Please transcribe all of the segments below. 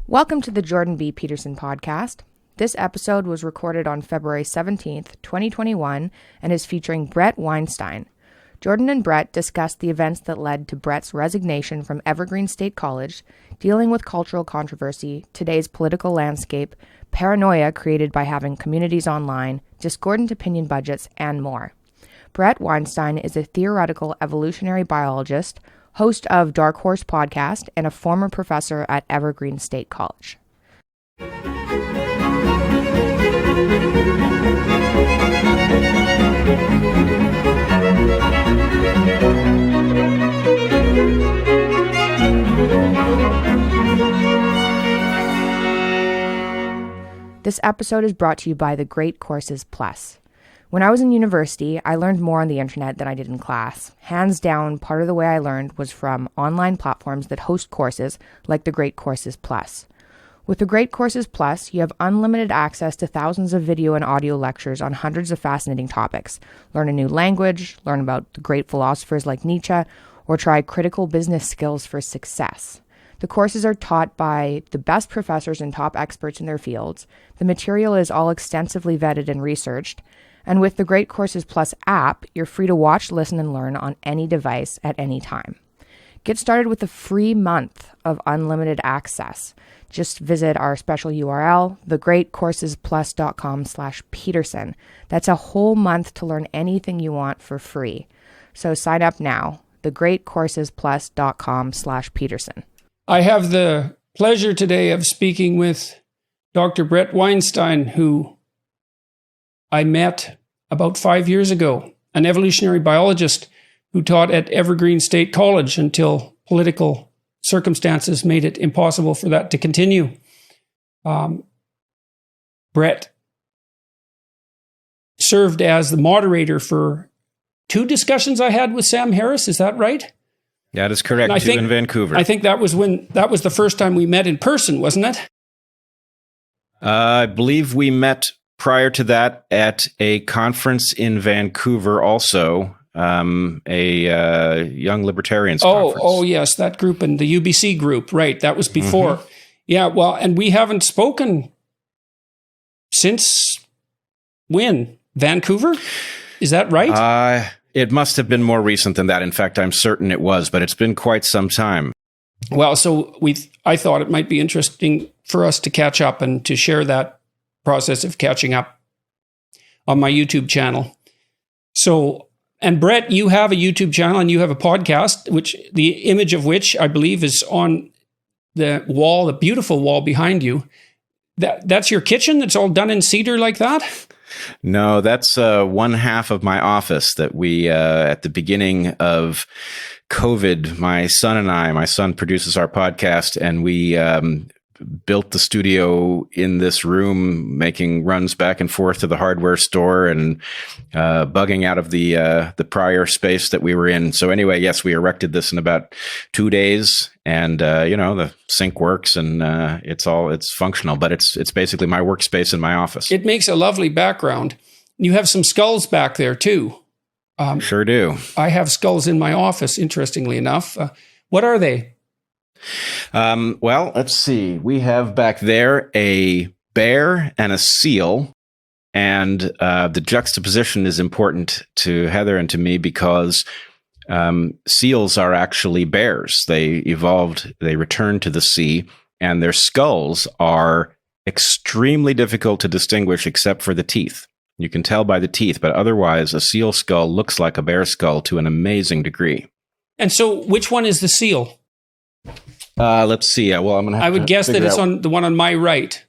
Welcome to the Jordan B. Peterson podcast. This episode was recorded on February 17th, 2021, and is featuring Bret Weinstein. Jordan and Bret discussed the events that led to Bret's resignation from Evergreen State College, dealing with cultural controversy, today's political landscape, paranoia created by having communities online, discordant opinion budgets, and more. Bret Weinstein is a theoretical evolutionary biologist, host of Dark Horse podcast, and a former professor at Evergreen State College. This episode is brought to you by the Great Courses Plus. When I was in university, I learned more on the internet than I did in class. Hands down, part of the way I learned was from online platforms that host courses like the Great Courses Plus. With the Great Courses Plus, you have unlimited access to thousands of video and audio lectures on hundreds of fascinating topics. Learn a new language, learn about the great philosophers like Nietzsche, or try critical business skills for success. The courses are taught by the best professors and top experts in their fields. The material is all extensively vetted and researched. And with the Great Courses Plus app, you're free to watch, listen, and learn on any device at any time. Get started with a free month of unlimited access. Just visit our special URL, thegreatcoursesplus.com/Peterson. That's a whole month to learn anything you want for free. So sign up now, thegreatcoursesplus.com/Peterson. I have the pleasure today of speaking with Dr. Bret Weinstein, who I met about 5 years ago, an evolutionary biologist who taught at Evergreen State College until political circumstances made it impossible for that to continue. Bret served as the moderator for 2 discussions I had with Sam Harris. Is that right? That is correct. 2 in Vancouver. I think that was the first time we met in person, wasn't it? I believe we met prior to that at a conference in Vancouver also, a young libertarians conference. Oh, yes, that group and the UBC group, right. That was before. Mm-hmm. Yeah, well, and we haven't spoken since when? Vancouver? Is that right? It must have been more recent than that. In fact, I'm certain it was, but it's been quite some time. Well, so I thought it might be interesting for us to catch up and to share that process of catching up on my YouTube channel. So, and Bret, you have a YouTube channel and you have a podcast, which the image of which I believe is on the wall, the beautiful wall behind you. That's your kitchen? That's all done in cedar like that? No, that's one half of my office that we, at the beginning of COVID, my son produces our podcast, and we built the studio in this room, making runs back and forth to the hardware store and bugging out of the prior space that we were in. So anyway, yes, we erected this in about 2 days, and the sink works and it's functional. But it's basically my workspace in my office. It makes a lovely background. You have some skulls back there too. Sure do. I have skulls in my office. Interestingly enough, what are they? Well, let's see. We have back there a bear and a seal, and the juxtaposition is important to Heather and to me because seals are actually bears. They returned to the sea, and their skulls are extremely difficult to distinguish except for the teeth. You can tell by the teeth, but otherwise a seal skull looks like a bear skull to an amazing degree. And so which one is the seal? Let's see. Well, I'm going to have I would guess that it's on the one on my right.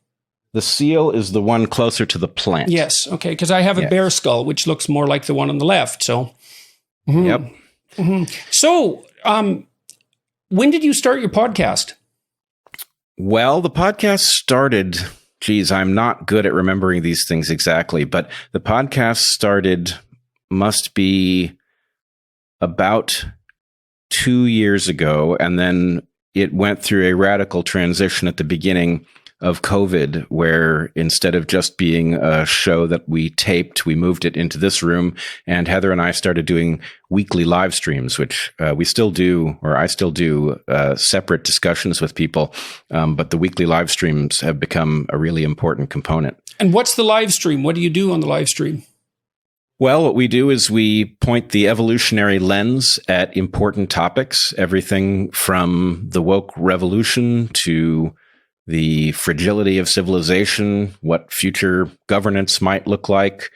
The seal is the one closer to the plant. Yes. Okay. Because I have a bear skull, which looks more like the one on the left. So, Yep. Mm-hmm. So, when did you start your podcast? Well, the podcast started, I'm not good at remembering these things exactly, but the podcast started must be about 2 years ago, and then it went through a radical transition at the beginning of COVID, where instead of just being a show that we taped, we moved it into this room, and Heather and I started doing weekly live streams, which we still do, or I still do, separate discussions with people. But the weekly live streams have become a really important component. And what's the live stream? What do you do on the live stream? Well, what we do is we point the evolutionary lens at important topics, everything from the woke revolution to the fragility of civilization, what future governance might look like,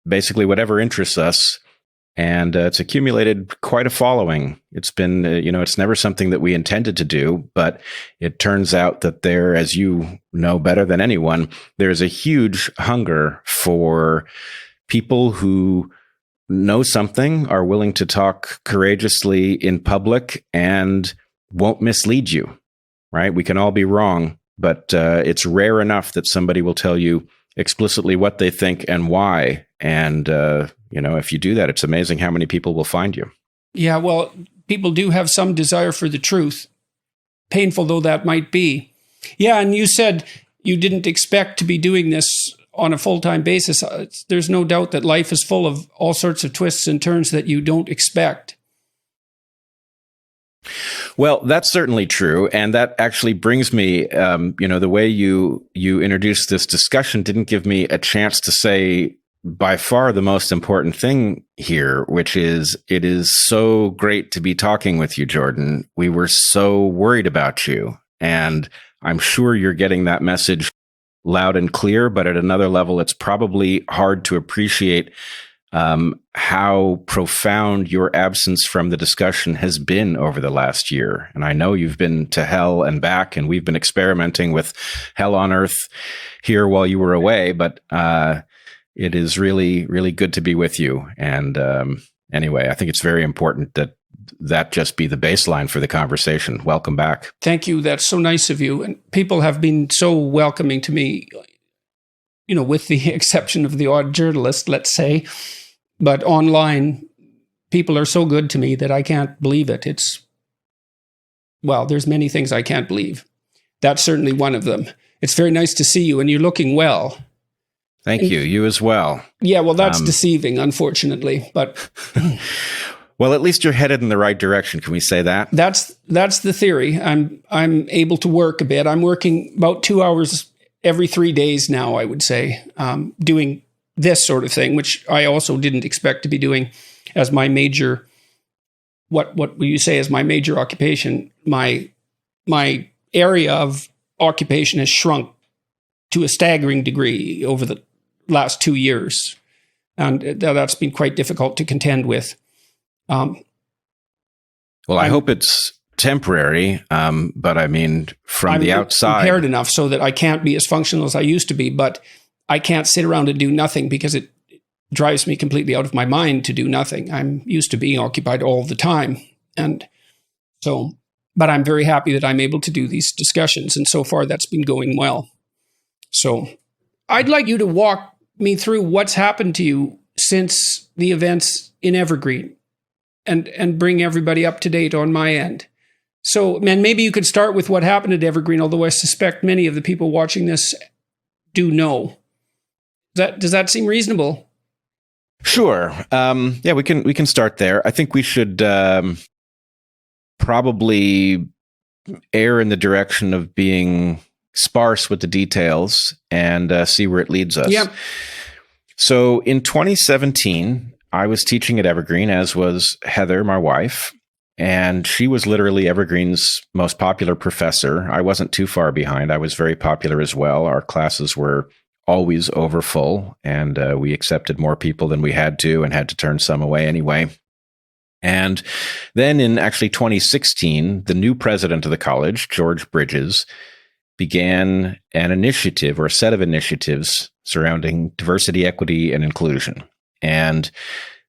basically whatever interests us. And it's accumulated quite a following. It's been, it's never something that we intended to do, but it turns out that there, as you know better than anyone, there's a huge hunger for people who know something, are willing to talk courageously in public, and won't mislead you. Right? We can all be wrong, but it's rare enough that somebody will tell you explicitly what they think and why. And, if you do that, it's amazing how many people will find you. Yeah, well, people do have some desire for the truth, painful though that might be. Yeah, and you said you didn't expect to be doing this on a full-time basis. There's no doubt that life is full of all sorts of twists and turns that you don't expect. Well, that's certainly true. And that actually brings me, the way you introduced this discussion didn't give me a chance to say by far the most important thing here, which is it is so great to be talking with you, Jordan. We were so worried about you. And I'm sure you're getting that message loud and clear, but at another level, it's probably hard to appreciate how profound your absence from the discussion has been over the last year. And I know you've been to hell and back, and we've been experimenting with hell on earth here while you were away, but it is really, really good to be with you. And anyway, I think it's very important that just be the baseline for the conversation. Welcome back. Thank you. That's so nice of you. And people have been so welcoming to me, with the exception of the odd journalist, let's say. But online, people are so good to me that I can't believe it. There's many things I can't believe. That's certainly one of them. It's very nice to see you, and you're looking well. Thank you. You as well. Yeah, well, that's deceiving, unfortunately. But well, at least you're headed in the right direction. Can we say that? That's the theory. I'm able to work a bit. I'm working about 2 hours every 3 days now, I would say, doing this sort of thing, which I also didn't expect to be doing as my major, what would you say is my major occupation. My area of occupation has shrunk to a staggering degree over the last 2 years. And that's been quite difficult to contend with. Well, I hope it's temporary, but I mean, from the outside, I'm impaired enough so that I can't be as functional as I used to be, but I can't sit around and do nothing because it drives me completely out of my mind to do nothing. I'm used to being occupied all the time. And so, but I'm very happy that I'm able to do these discussions. And so far that's been going well. So I'd like you to walk me through what's happened to you since the events in Evergreen and bring everybody up to date on my end. So, man, maybe you could start with what happened at Evergreen, although I suspect many of the people watching this do know. Does that seem reasonable? Sure. Yeah, we can start there. I think we should probably err in the direction of being sparse with the details and see where it leads us. Yeah. So in 2017, I was teaching at Evergreen, as was Heather, my wife, and she was literally Evergreen's most popular professor. I wasn't too far behind. I was very popular as well. Our classes were always overfull, and we accepted more people than we had to and had to turn some away anyway. And then in actually 2016, the new president of the college, George Bridges, began an initiative or a set of initiatives surrounding diversity, equity, and inclusion. And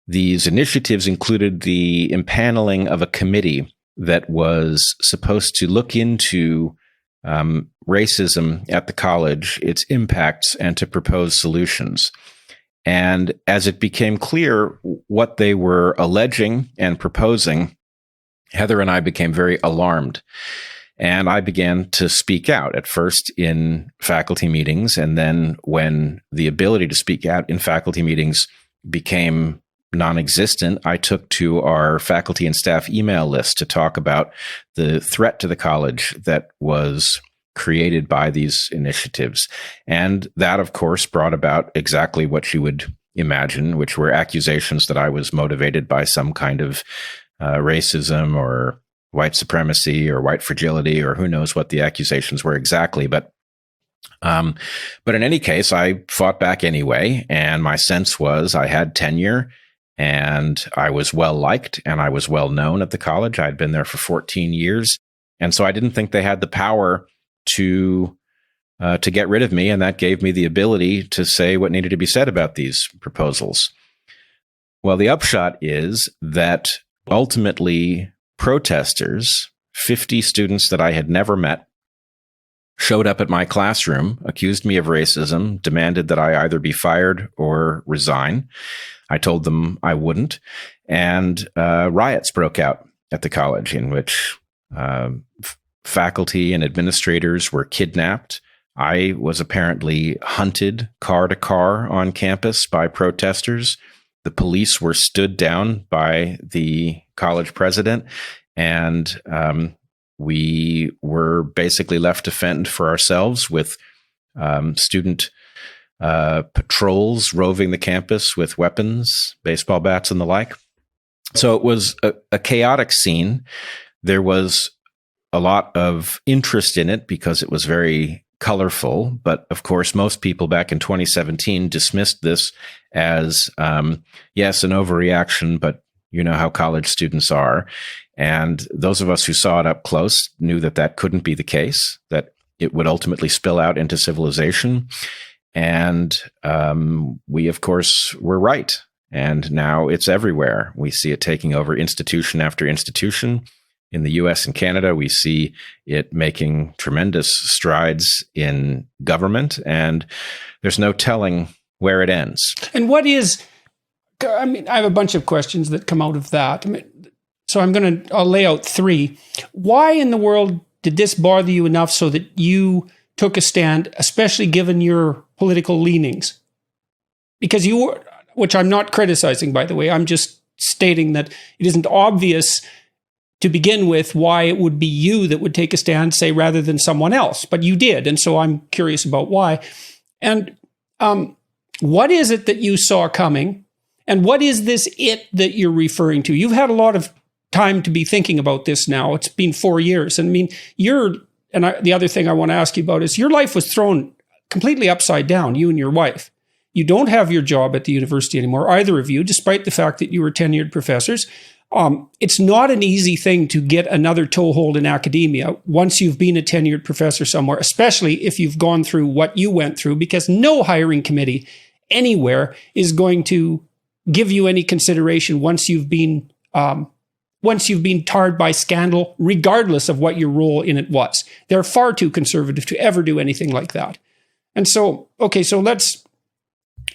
these initiatives included the impaneling of a committee that was supposed to look into racism at the college, its impacts, and to propose solutions. And as it became clear what they were alleging and proposing, Heather and I became very alarmed. And I began to speak out, at first in faculty meetings. And then when the ability to speak out in faculty meetings became non-existent, I took to our faculty and staff email list to talk about the threat to the college that was created by these initiatives. And that, of course, brought about exactly what you would imagine, which were accusations that I was motivated by some kind of racism or white supremacy or white fragility, or who knows what the accusations were exactly. But in any case, I fought back anyway. And my sense was I had tenure and I was well liked and I was well known at the college. I'd been there for 14 years. And so I didn't think they had the power to get rid of me. And that gave me the ability to say what needed to be said about these proposals. Well, the upshot is that ultimately protesters, 50 students that I had never met, showed up at my classroom, accused me of racism, demanded that I either be fired or resign. I told them I wouldn't. And riots broke out at the college in which faculty and administrators were kidnapped. I was apparently hunted car to car on campus by protesters. The police were stood down by the college president, and we were basically left to fend for ourselves with student patrols roving the campus with weapons, baseball bats, and the like. So it was a chaotic scene. There was a lot of interest in it because it was very colorful. But of course, most people back in 2017 dismissed this as, yes, an overreaction, but you know how college students are. And those of us who saw it up close knew that that couldn't be the case, that it would ultimately spill out into civilization. And we, of course, were right. And now it's everywhere. We see it taking over institution after institution. In the US and Canada, we see it making tremendous strides in government, and there's no telling where it ends. And what is, I mean, I have a bunch of questions that come out of that. I mean, so I'll lay out three. Why in the world did this bother you enough so that you took a stand, especially given your political leanings? Because you were, which I'm not criticizing, by the way, I'm just stating that it isn't obvious to begin with why it would be you that would take a stand, say, rather than someone else. But you did. And so I'm curious about why. And what is it that you saw coming? And what is this it that you're referring to? You've had a lot of time to be thinking about this now. It's been 4 years. I mean, the other thing I want to ask you about is your life was thrown completely upside down, you and your wife. You don't have your job at the university anymore, either of you, despite the fact that you were tenured professors. It's not an easy thing to get another toehold in academia once you've been a tenured professor somewhere, especially if you've gone through what you went through, because no hiring committee anywhere is going to give you any consideration once you've been tarred by scandal, regardless of what your role in it was. They're far too conservative to ever do anything like that. And so, okay, so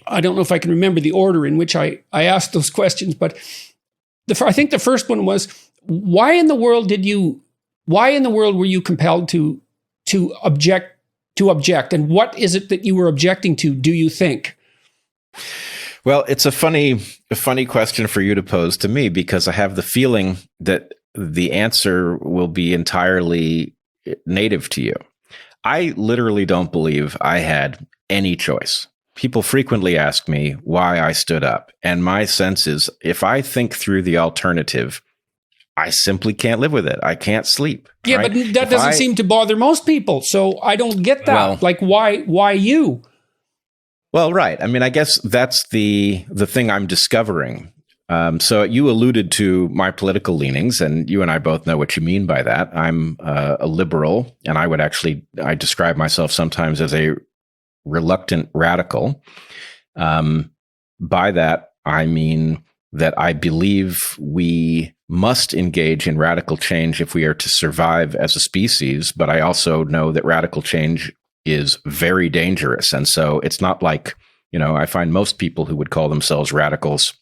I don't know if I can remember the order in which I asked those questions, but I think the first one was, why in the world were you compelled to object? And what is it that you were objecting to, do you think? Well, it's a funny question for you to pose to me, because I have the feeling that the answer will be entirely native to you. I literally don't believe I had any choice. People frequently ask me why I stood up. And my sense is, if I think through the alternative, I simply can't live with it. I can't sleep. Yeah, right? But that doesn't seem to bother most people. So I don't get that. Well, like, why you? Well, right. I mean, I guess that's the thing I'm discovering. So you alluded to my political leanings, and you and I both know what you mean by that. I'm a liberal, and I describe myself sometimes as a reluctant radical. By that, I mean that I believe we must engage in radical change if we are to survive as a species. But I also know that radical change is very dangerous. And so it's not like, I find most people who would call themselves radicals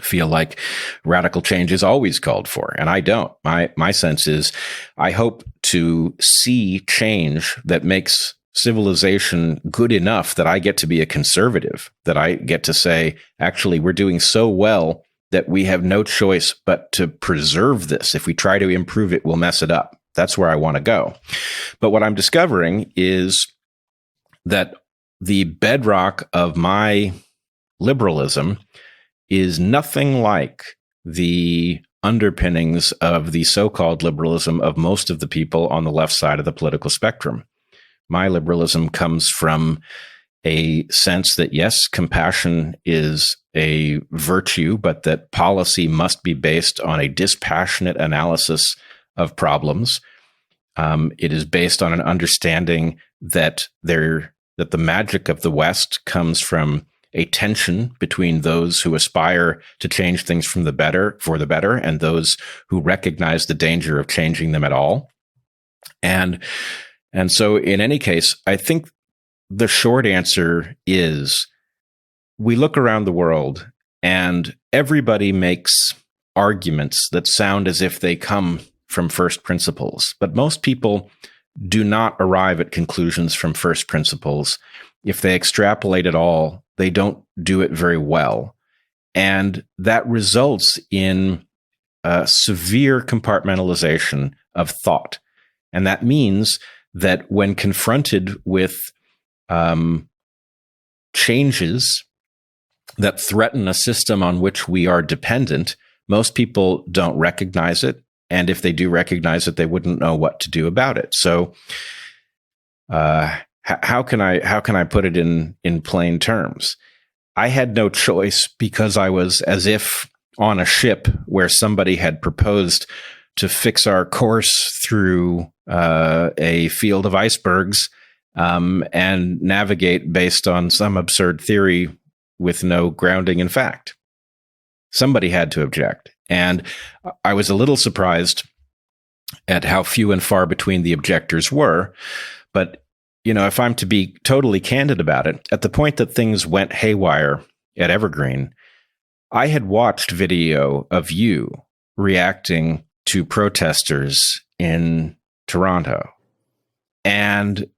feel like radical change is always called for, and I don't. My sense is I hope to see change that makes civilization good enough that I get to be a conservative, that I get to say, actually, we're doing so well that we have no choice but to preserve this. If we try to improve it, we'll mess it up. That's where I want to go. But what I'm discovering is that the bedrock of my liberalism is nothing like the underpinnings of the so-called liberalism of most of the people on the left side of the political spectrum. My liberalism comes from a sense that, yes, compassion is a virtue, but that policy must be based on a dispassionate analysis of problems. It is based on an understanding that the magic of the West comes from a tension between those who aspire to change things for the better, and those who recognize the danger of changing them at all. And so in any case, I think the short answer is we look around the world and everybody makes arguments that sound as if they come from first principles, but most people do not arrive at conclusions from first principles. If they extrapolate at all, they don't do it very well. And that results in severe compartmentalization of thought. And that means that when confronted with changes that threaten a system on which we are dependent, most people don't recognize it. And if they do recognize it, they wouldn't know what to do about it. So how can I put it in plain terms? I had no choice because I was as if on a ship where somebody had proposed to fix our course through a field of icebergs and navigate based on some absurd theory with no grounding in fact. Somebody had to object. And I was a little surprised at how few and far between the objectors were. But, if I'm to be totally candid about it, at the point that things went haywire at Evergreen, I had watched video of you reacting to protesters in Toronto. And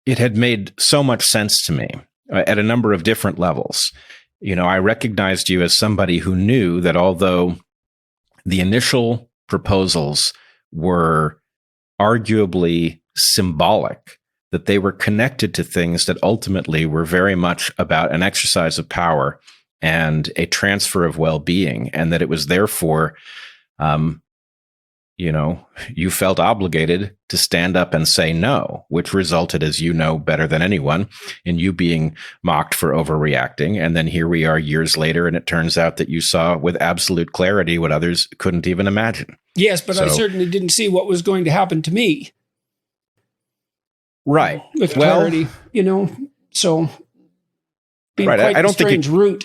it had made so much sense to me at a number of different levels. I recognized you as somebody who knew that although the initial proposals were arguably symbolic, that they were connected to things that ultimately were very much about an exercise of power and a transfer of well-being, and that it was therefore, you felt obligated to stand up and say no, which resulted, as you know better than anyone, in you being mocked for overreacting. And then here we are years later, and it turns out that you saw with absolute clarity what others couldn't even imagine. Yes, but I certainly didn't see what was going to happen to me. Right. With clarity, so being right. quite I don't a strange route.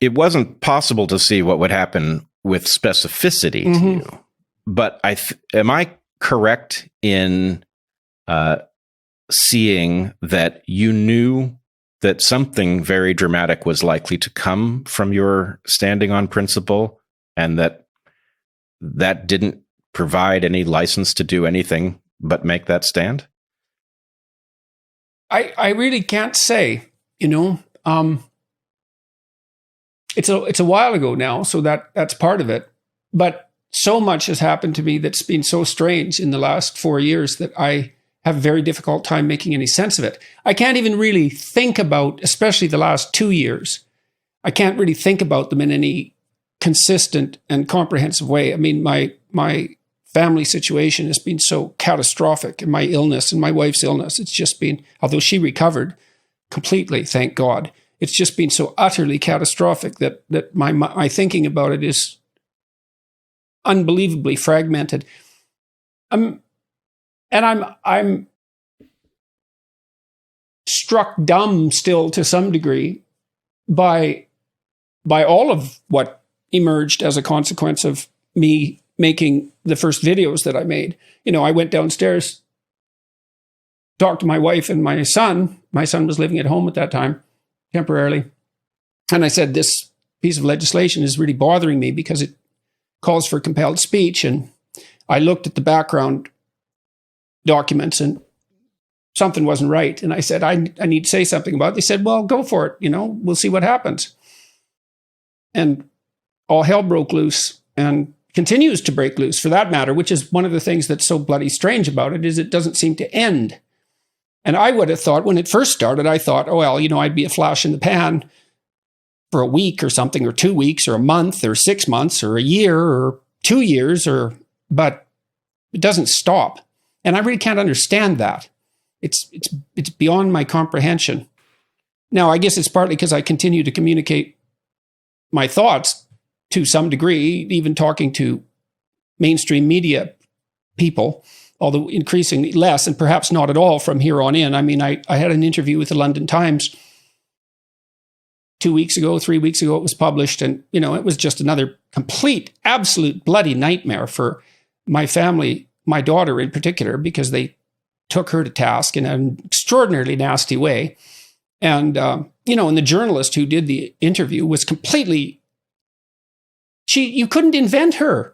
It wasn't possible to see what would happen with specificity to you. But am I correct in seeing that you knew that something very dramatic was likely to come from your standing on principle, and that didn't provide any license to do anything but make that stand? I really can't say, it's a while ago now, so that's part of it. But so much has happened to me that's been so strange in the last 4 years that I have a very difficult time making any sense of it. I can't even really think about, especially the last 2 years, I can't really think about them in any consistent and comprehensive way. I mean, my family situation has been so catastrophic, and my illness and my wife's illness, it's just been, although she recovered completely, thank God, it's just been so utterly catastrophic that my thinking about it is unbelievably fragmented. And I'm struck dumb still to some degree by all of what emerged as a consequence of me making the first videos that I made. I went downstairs, talked to my wife and my son. My son was living at home at that time, temporarily. And I said, this piece of legislation is really bothering me because it calls for compelled speech. And I looked at the background documents and something wasn't right. And I said, I need to say something about it. They said, well, go for it. We'll see what happens. And all hell broke loose and continues to break loose, for that matter, which is one of the things that's so bloody strange about it, is it doesn't seem to end. And I would have thought, when it first started, I thought, oh, well, I'd be a flash in the pan for a week or something, or 2 weeks, or a month, or 6 months, or a year, or 2 years, but it doesn't stop. And I really can't understand that. It's beyond my comprehension. Now, I guess it's partly because I continue to communicate my thoughts to some degree, even talking to mainstream media people, although increasingly less, and perhaps not at all from here on in. I mean, I had an interview with the London Times 2 weeks ago, 3 weeks ago, it was published. And, it was just another complete, absolute bloody nightmare for my family, my daughter in particular, because they took her to task in an extraordinarily nasty way. And, and the journalist who did the interview was completely, you couldn't invent her.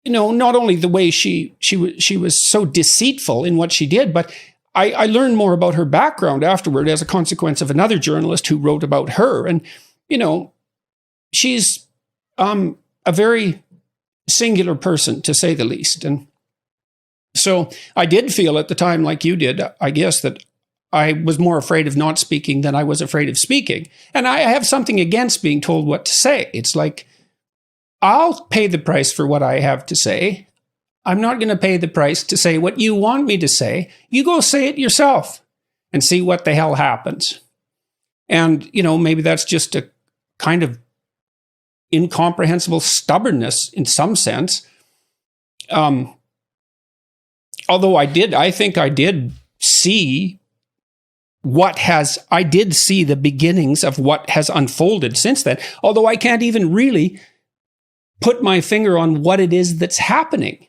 Not only the way she was so deceitful in what she did, but I learned more about her background afterward as a consequence of another journalist who wrote about her. And, she's a very singular person, to say the least. And so I did feel at the time, like you did, I guess, that I was more afraid of not speaking than I was afraid of speaking. And I have something against being told what to say. It's like, I'll pay the price for what I have to say. I'm not going to pay the price to say what you want me to say. You go say it yourself and see what the hell happens. And, maybe that's just a kind of incomprehensible stubbornness in some sense. Although I think I did see the beginnings of what has unfolded since then, although I can't even really put my finger on what it is that's happening.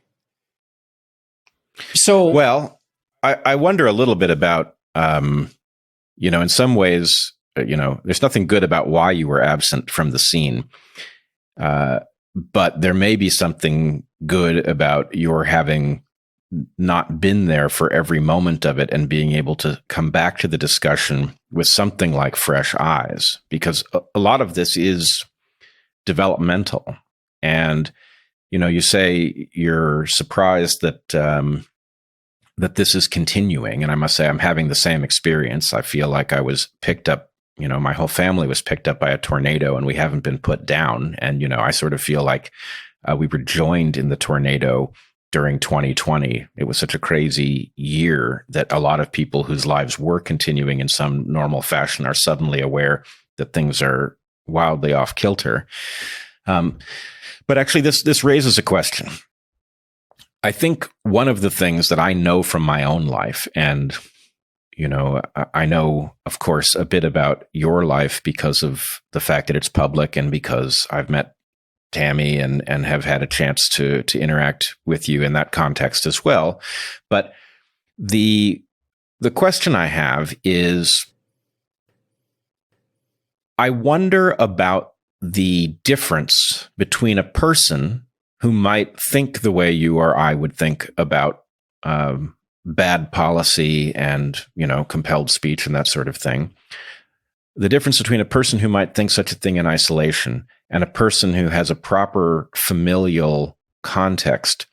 So, well, I wonder a little bit about, in some ways, there's nothing good about why you were absent from the scene. But there may be something good about your having not been there for every moment of it and being able to come back to the discussion with something like fresh eyes, because a lot of this is developmental. And, you say you're surprised that that this is continuing. And I must say, I'm having the same experience. I feel like I was picked up, my whole family was picked up by a tornado and we haven't been put down. And, I sort of feel like we were joined in the tornado during 2020. It was such a crazy year that a lot of people whose lives were continuing in some normal fashion are suddenly aware that things are wildly off kilter. But actually, this raises a question. I think one of the things that I know from my own life, and, I know, of course, a bit about your life because of the fact that it's public and because I've met Tammy and have had a chance to interact with you in that context as well. But the question I have is, I wonder about the difference between a person who might think the way you or I would think about bad policy and, compelled speech and that sort of thing. The difference between a person who might think such a thing in isolation and a person who has a proper familial context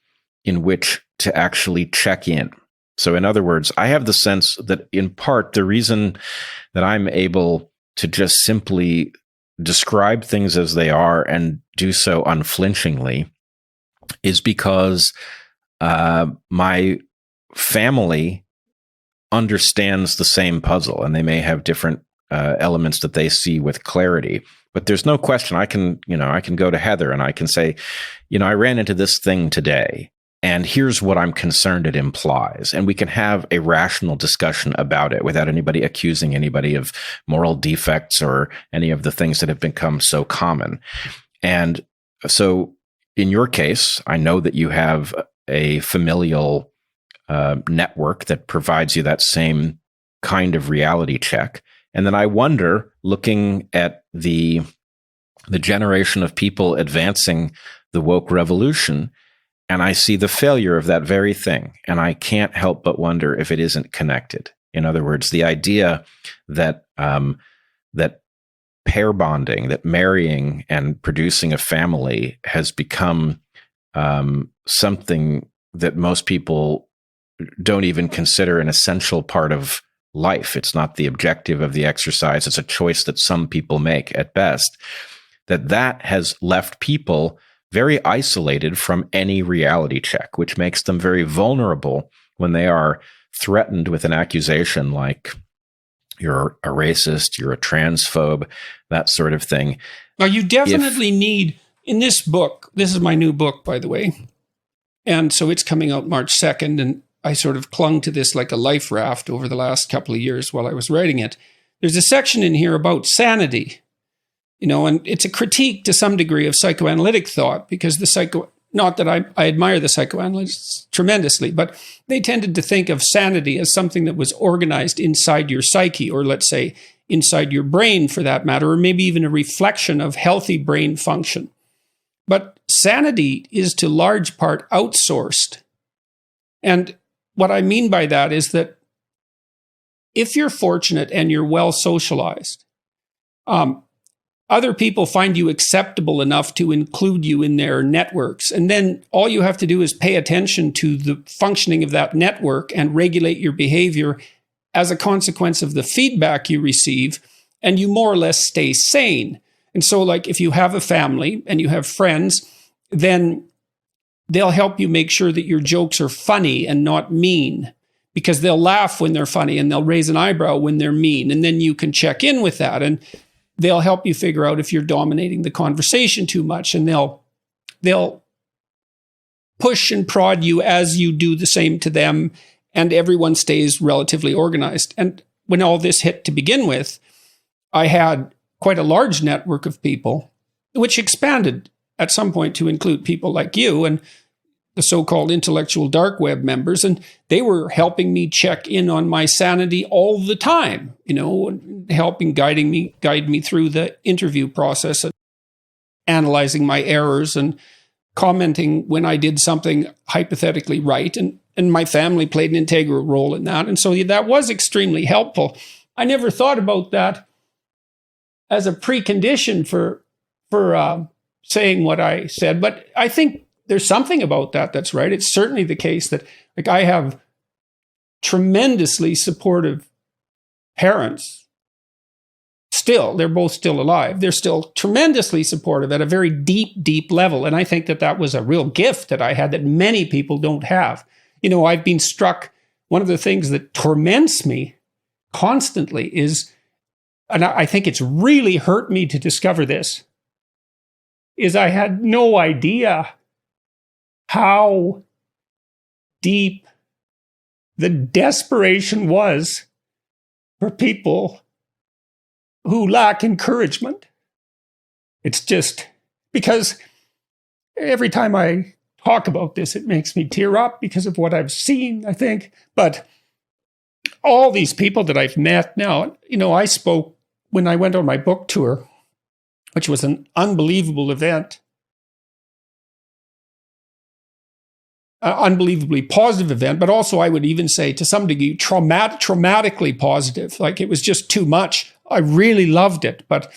in which to actually check in. So in other words, I have the sense that in part, the reason that I'm able to just simply describe things as they are and do so unflinchingly is because my family understands the same puzzle, and they may have different elements that they see with clarity. But there's no question I can go to Heather and I can say, I ran into this thing today, and here's what I'm concerned it implies. And we can have a rational discussion about it without anybody accusing anybody of moral defects or any of the things that have become so common. And so in your case, I know that you have a familial network that provides you that same kind of reality check. And then I wonder, looking at the the generation of people advancing the woke revolution, and I see the failure of that very thing. And I can't help but wonder if it isn't connected. In other words, the idea that that pair bonding, that marrying and producing a family has become something that most people don't even consider an essential part of life. It's not the objective of the exercise. It's a choice that some people make at best. That has left people very isolated from any reality check, which makes them very vulnerable when they are threatened with an accusation like you're a racist, you're a transphobe, that sort of thing. Now, you definitely need, in this book, this is my new book, by the way, and so it's coming out March 2nd, and I sort of clung to this like a life raft over the last couple of years while I was writing it. There's a section in here about sanity, and it's a critique to some degree of psychoanalytic thought, because not that I admire the psychoanalysts tremendously, but they tended to think of sanity as something that was organized inside your psyche, or let's say inside your brain for that matter, or maybe even a reflection of healthy brain function. But sanity is to large part outsourced. And what I mean by that is that if you're fortunate and you're well socialized, other people find you acceptable enough to include you in their networks. And then all you have to do is pay attention to the functioning of that network and regulate your behavior as a consequence of the feedback you receive, and you more or less stay sane. And so, like, if you have a family and you have friends, then they'll help you make sure that your jokes are funny and not mean, because they'll laugh when they're funny and they'll raise an eyebrow when they're mean. And then you can check in with that, and they'll help you figure out if you're dominating the conversation too much, and they'll push and prod you as you do the same to them, and everyone stays relatively organized. And when all this hit to begin with, I had quite a large network of people, which expanded at some point to include people like you and the so-called intellectual dark web members, and they were helping me check in on my sanity all the time, helping guide me through the interview process, and analyzing my errors and commenting when I did something hypothetically right. And my family played an integral role in that. And so that was extremely helpful. I never thought about that as a precondition for saying what I said, but I think there's something about that that's right. It's certainly the case that, like, I have tremendously supportive parents. Still, they're both still alive. They're still tremendously supportive at a very deep, deep level. And I think that was a real gift that I had that many people don't have. I've been struck, one of the things that torments me constantly is, and I think it's really hurt me to discover this, is I had no idea how deep the desperation was for people who lack encouragement. It's just because every time I talk about this, it makes me tear up because of what I've seen, I think. But all these people that I've met now, I spoke when I went on my book tour, which was an unbelievable event. Unbelievably positive event, but also I would even say to some degree traumatically positive. Like, it was just too much. I really loved it, but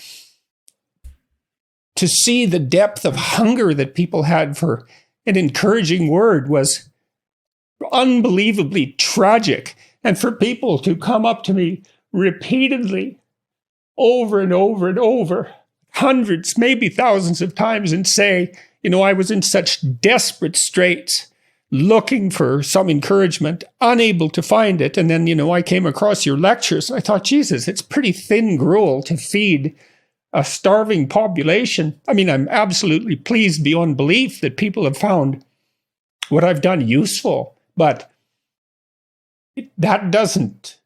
to see the depth of hunger that people had for an encouraging word was unbelievably tragic. And for people to come up to me repeatedly, over and over and over, hundreds, maybe thousands of times, and say, I was in such desperate straits, looking for some encouragement, unable to find it. And then, I came across your lectures. I thought, Jesus, it's pretty thin gruel to feed a starving population. I mean, I'm absolutely pleased beyond belief that people have found what I've done useful, but that doesn't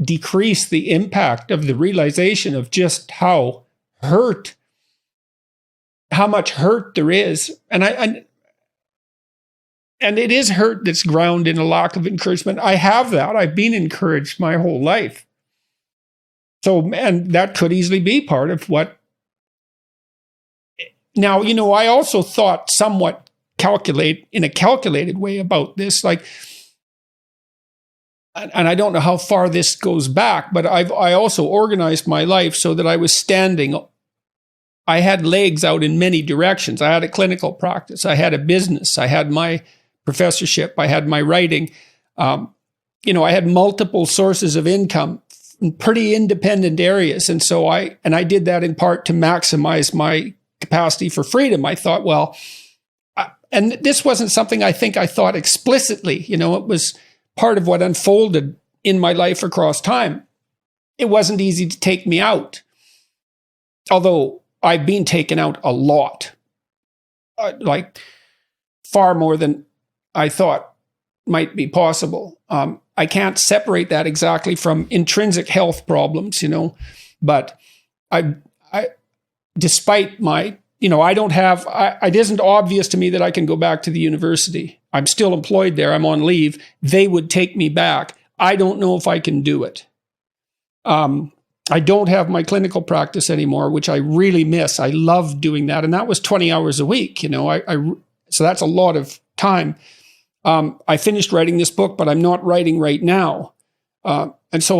decrease the impact of the realization of just how much hurt there is. And it is hurt that's grounded in a lack of encouragement. I have that. I've been encouraged my whole life. So, and that could easily be part of what Now, I also thought somewhat in a calculated way about this, like, and I don't know how far this goes back, but I also organized my life so that I was standing. I had legs out in many directions. I had a clinical practice. I had a business. I had my professorship. I had my writing. I had multiple sources of income in pretty independent areas. And so I did that in part to maximize my capacity for freedom. I thought, well, and this wasn't something I think I thought explicitly, it was part of what unfolded in my life across time. It wasn't easy to take me out, although I've been taken out a lot, like far more than I thought might be possible. I can't separate that exactly from intrinsic health problems, but I despite my, it isn't obvious to me that I can go back to the university. I'm still employed there. I'm on leave. They would take me back. I don't know if I can do it. I don't have my clinical practice anymore, which I really miss. I love doing that. And that was 20 hours a week, so that's a lot of time. I finished writing this book, but I'm not writing right now. And so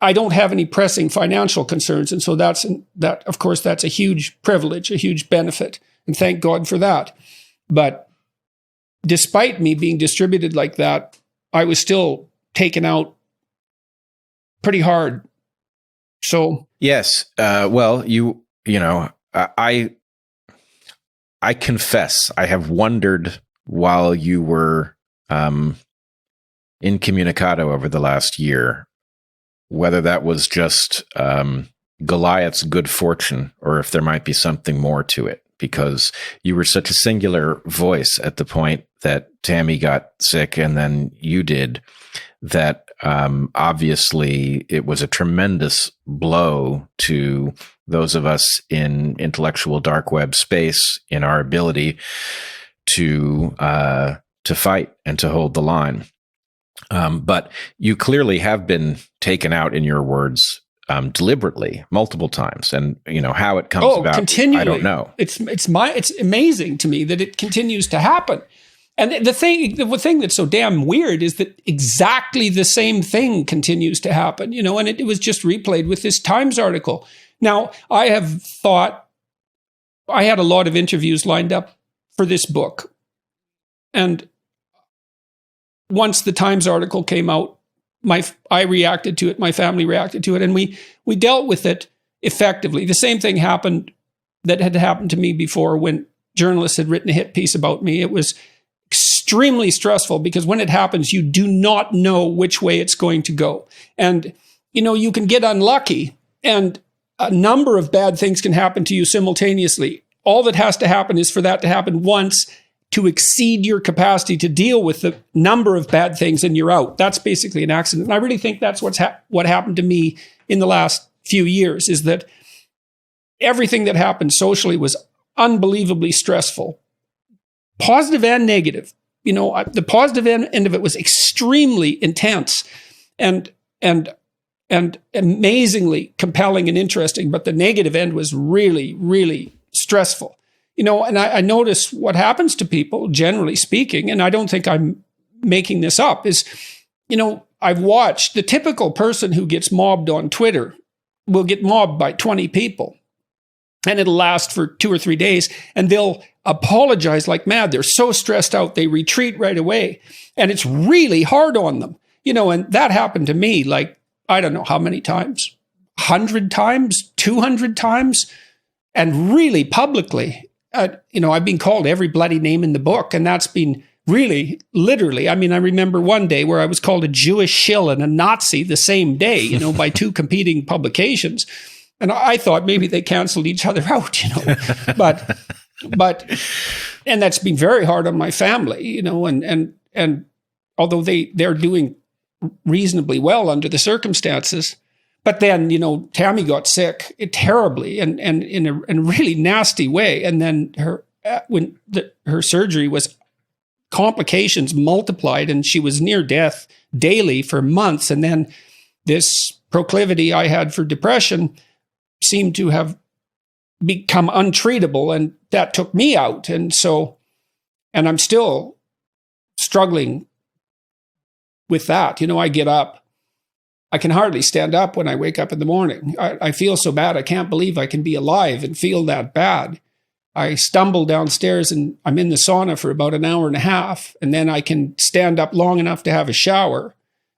I don't have any pressing financial concerns. And so of course, that's a huge privilege, a huge benefit. And thank God for that. But despite me being distributed like that, I was still taken out pretty hard. So yes, well, I confess I have wondered while you were incommunicado over the last year whether that was just Goliath's good fortune or if there might be something more to it, because you were such a singular voice at the point that Tammy got sick and then you did, that obviously it was a tremendous blow to those of us in intellectual dark web space in our ability to fight and to hold the line. But you clearly have been taken out, in your words, deliberately multiple times, and how it comes about, continually. I don't know. It's amazing to me that it continues to happen. And the thing that's so damn weird is that exactly the same thing continues to happen, and it was just replayed with this Times article. Now, I have thought I had a lot of interviews lined up for this book. And once the Times article came out, I reacted to it, my family reacted to it, and we dealt with it effectively. The same thing happened that had happened to me before when journalists had written a hit piece about me. It was extremely stressful because when it happens, you do not know which way it's going to go. And, you can get unlucky and a number of bad things can happen to you simultaneously. All that has to happen is for that to happen once to exceed your capacity to deal with the number of bad things and you're out. That's basically an accident. And I really think that's what happened to me in the last few years, is that everything that happened socially was unbelievably stressful, positive and negative. The positive end of it was extremely intense and amazingly compelling and interesting, but the negative end was really, really stressful. And I notice what happens to people, generally speaking, and I don't think I'm making this up, is, I've watched the typical person who gets mobbed on Twitter will get mobbed by 20 people. And it'll last for 2 or 3 days, and they'll apologize like mad. They're so stressed out, they retreat right away. And it's really hard on them, and that happened to me, like, I don't know how many times, 100 times, 200 times, and really publicly. I've been called every bloody name in the book, and that's been really, literally. I mean, I remember one day where I was called a Jewish shill and a Nazi the same day, by 2 competing publications. And I thought maybe they canceled each other out, but, and that's been very hard on my family, and although they're doing reasonably well under the circumstances. But then, Tammy got sick terribly and in a really nasty way. And then her surgery was complications multiplied, and she was near death daily for months. And then this proclivity I had for depression seemed to have become untreatable, and that took me out. And I'm still struggling with that. I get up. I can hardly stand up when I wake up in the morning. I feel so bad. I can't believe I can be alive and feel that bad. I stumble downstairs and I'm in the sauna for about an hour and a half. And then I can stand up long enough to have a shower,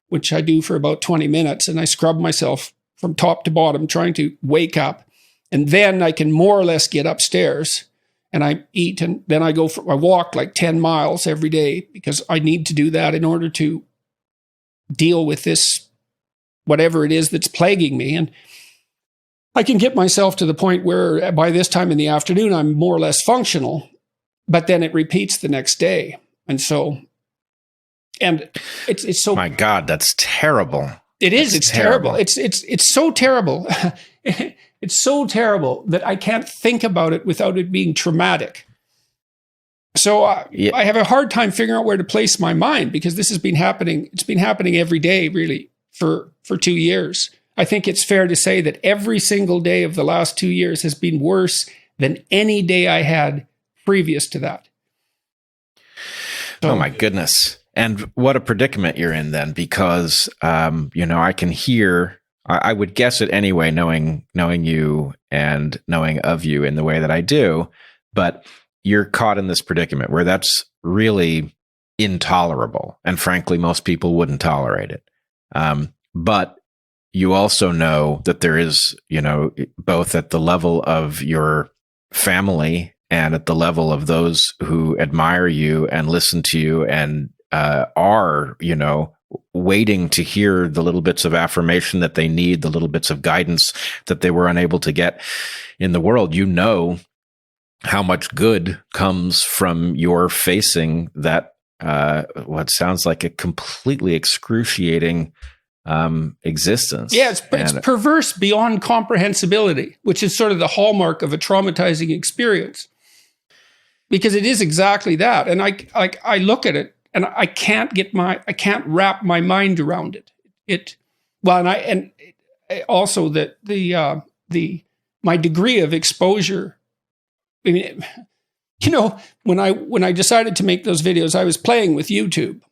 which I do for about 20 minutes. And I scrub myself from top to bottom, trying to wake up. And then I can more or less get upstairs and I eat. And then I walk like 10 miles every day because I need to do that in order to deal with this, whatever it is that's plaguing me. And I can get myself to the point where by this time in the afternoon, I'm more or less functional, but then it repeats the next day. And it's so, my God, that's terrible. It is. It's terrible. It's so terrible. It's so terrible that I can't think about it without it being traumatic. So I have a hard time figuring out where to place my mind because this has been happening. It's been happening every day, really, for 2 years. I think it's fair to say that every single day of the last 2 years has been worse than any day I had previous to that. Oh my goodness. And what a predicament you're in then, because, I can hear, I would guess it anyway, knowing you and knowing of you in the way that I do, but you're caught in this predicament where that's really intolerable. And frankly, most people wouldn't tolerate it. But you also know that there is, both at the level of your family and at the level of those who admire you and listen to you and are, waiting to hear the little bits of affirmation that they need, the little bits of guidance that they were unable to get in the world. How much good comes from your facing that, what sounds like a completely excruciating existence. Yeah, it's perverse beyond comprehensibility, which is sort of the hallmark of a traumatizing experience. Because it is exactly that. And I look at it and I can't wrap my mind around it. Also my degree of exposure. I mean, when I decided to make those videos, I was playing with YouTube.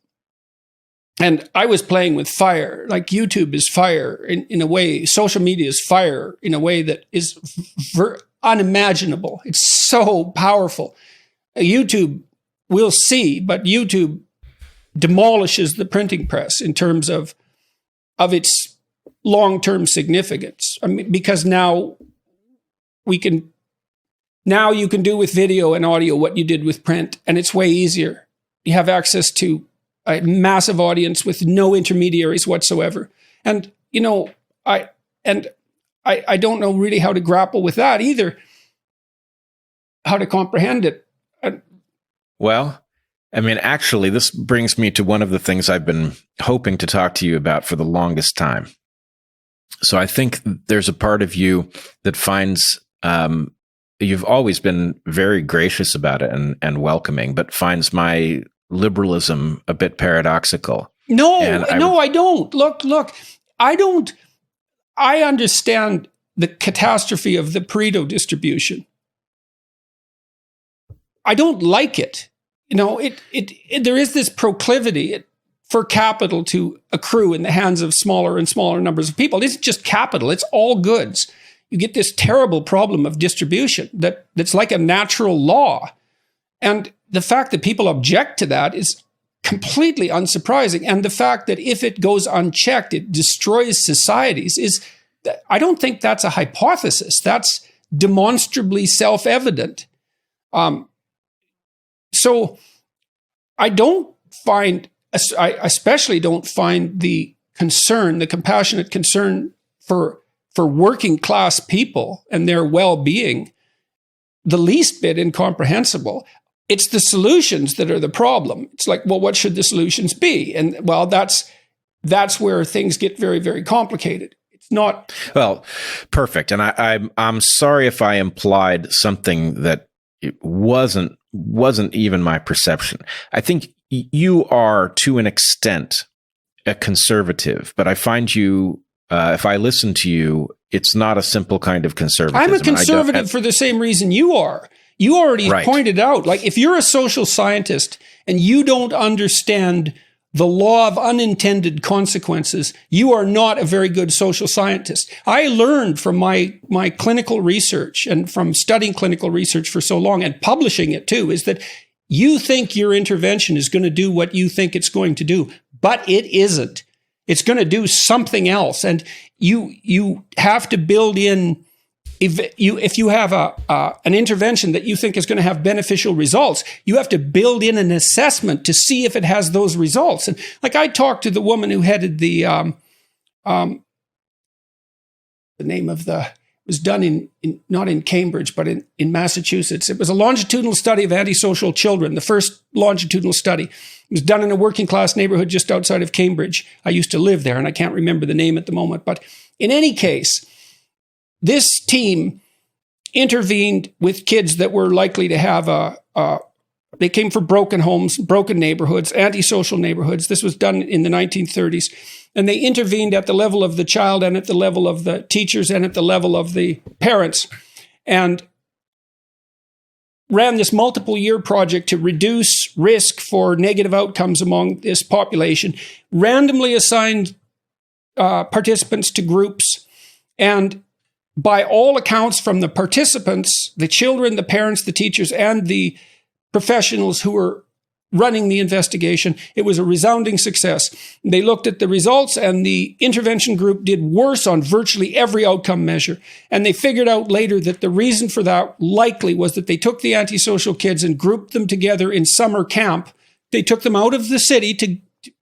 And I was playing with fire. Like YouTube is fire in a way, social media is fire in a way that is unimaginable. It's so powerful. YouTube, we'll see, but YouTube demolishes the printing press in terms of its long-term significance. I mean, because now you can do with video and audio what you did with print, and it's way easier. You have access to a massive audience with no intermediaries whatsoever. And, I don't know really how to grapple with that either, how to comprehend it. Well, I mean, actually, this brings me to one of the things I've been hoping to talk to you about for the longest time. So I think there's a part of you that finds, you've always been very gracious about it and welcoming, but finds my liberalism a bit paradoxical. No, I don't. Look, I understand the catastrophe of the Pareto distribution. I don't like it. There is this proclivity for capital to accrue in the hands of smaller and smaller numbers of people. It's just capital. It's all goods. You get this terrible problem of distribution that's like a natural law. And the fact that people object to that is completely unsurprising. And the fact that if it goes unchecked, it destroys societies I don't think that's a hypothesis. That's demonstrably self-evident. So I especially don't find the compassionate concern for working class people and their well-being the least bit incomprehensible. It's the solutions that are the problem. It's like, well, what should the solutions be? And well, that's where things get very, very complicated. It's not. Well, perfect. And I'm sorry if I implied something that it wasn't even my perception. I think you are, to an extent, a conservative, but I find you if I listen to you, it's not a simple kind of conservatism. I'm a conservative for the same reason you are. You already pointed out, like, if you're a social scientist and you don't understand the law of unintended consequences, you are not a very good social scientist. I learned from my clinical research and from studying clinical research for so long and publishing it too, is that you think your intervention is going to do what you think it's going to do, but it isn't. It's going to do something else. And you have to build in, if you have an intervention that you think is going to have beneficial results, you have to build in an assessment to see if it has those results. And like, I talked to the woman who headed the name of it was done in not in Cambridge, but in Massachusetts. It was a longitudinal study of antisocial children, the first longitudinal study. It was done in a working class neighborhood just outside of Cambridge. I used to live there, and I can't remember the name at the moment. But in any case, this team intervened with kids that were likely to have they came from broken homes, broken neighborhoods, antisocial neighborhoods. This was done in the 1930s. And they intervened at the level of the child and at the level of the teachers and at the level of the parents, and ran this multiple year project to reduce risk for negative outcomes among this population, randomly assigned participants to groups. And by all accounts from the participants, the children, the parents, the teachers, and the professionals who were running the investigation, it was a resounding success. They looked at the results, and the intervention group did worse on virtually every outcome measure. And they figured out later that the reason for that likely was that they took the antisocial kids and grouped them together in summer camp. They took them out of the city to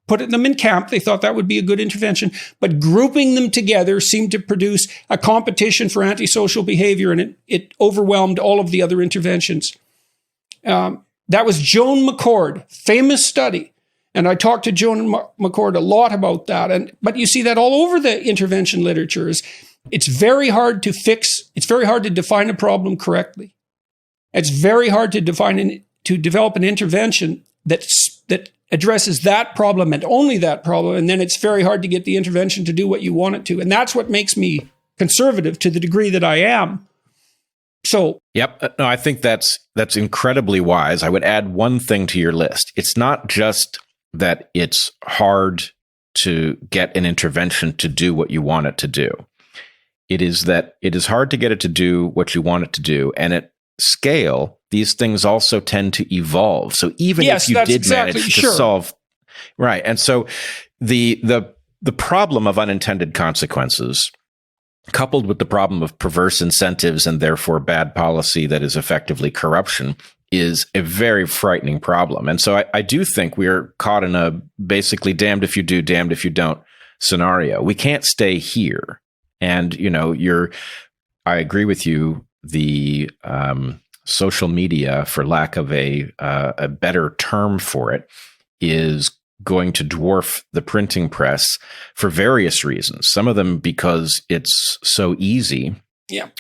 put them in camp. They thought that would be a good intervention, but grouping them together seemed to produce a competition for antisocial behavior, and it overwhelmed all of the other interventions. That was Joan McCord, famous study. And I talked to Joan McCord a lot about that. But you see that all over the intervention literature. It's very hard to fix. It's very hard to define a problem correctly. It's very hard to develop an intervention that addresses that problem and only that problem. And then it's very hard to get the intervention to do what you want it to. And that's what makes me conservative to the degree that I am. So, yep. No, I think that's incredibly wise. I would add one thing to your list. It's not just that it's hard to get an intervention to do what you want it to do. It is that it is hard to get it to do what you want it to do. And at scale, these things also tend to evolve. So even if you did manage to solve, right. And so the problem of unintended consequences, coupled with the problem of perverse incentives and therefore bad policy that is effectively corruption, is a very frightening problem. And so I do think we're caught in a basically damned if you do, damned if you don't scenario. We can't stay here. And, I agree with you. The social media, for lack of a better term for it, is going to dwarf the printing press for various reasons. Some of them because it's so easy,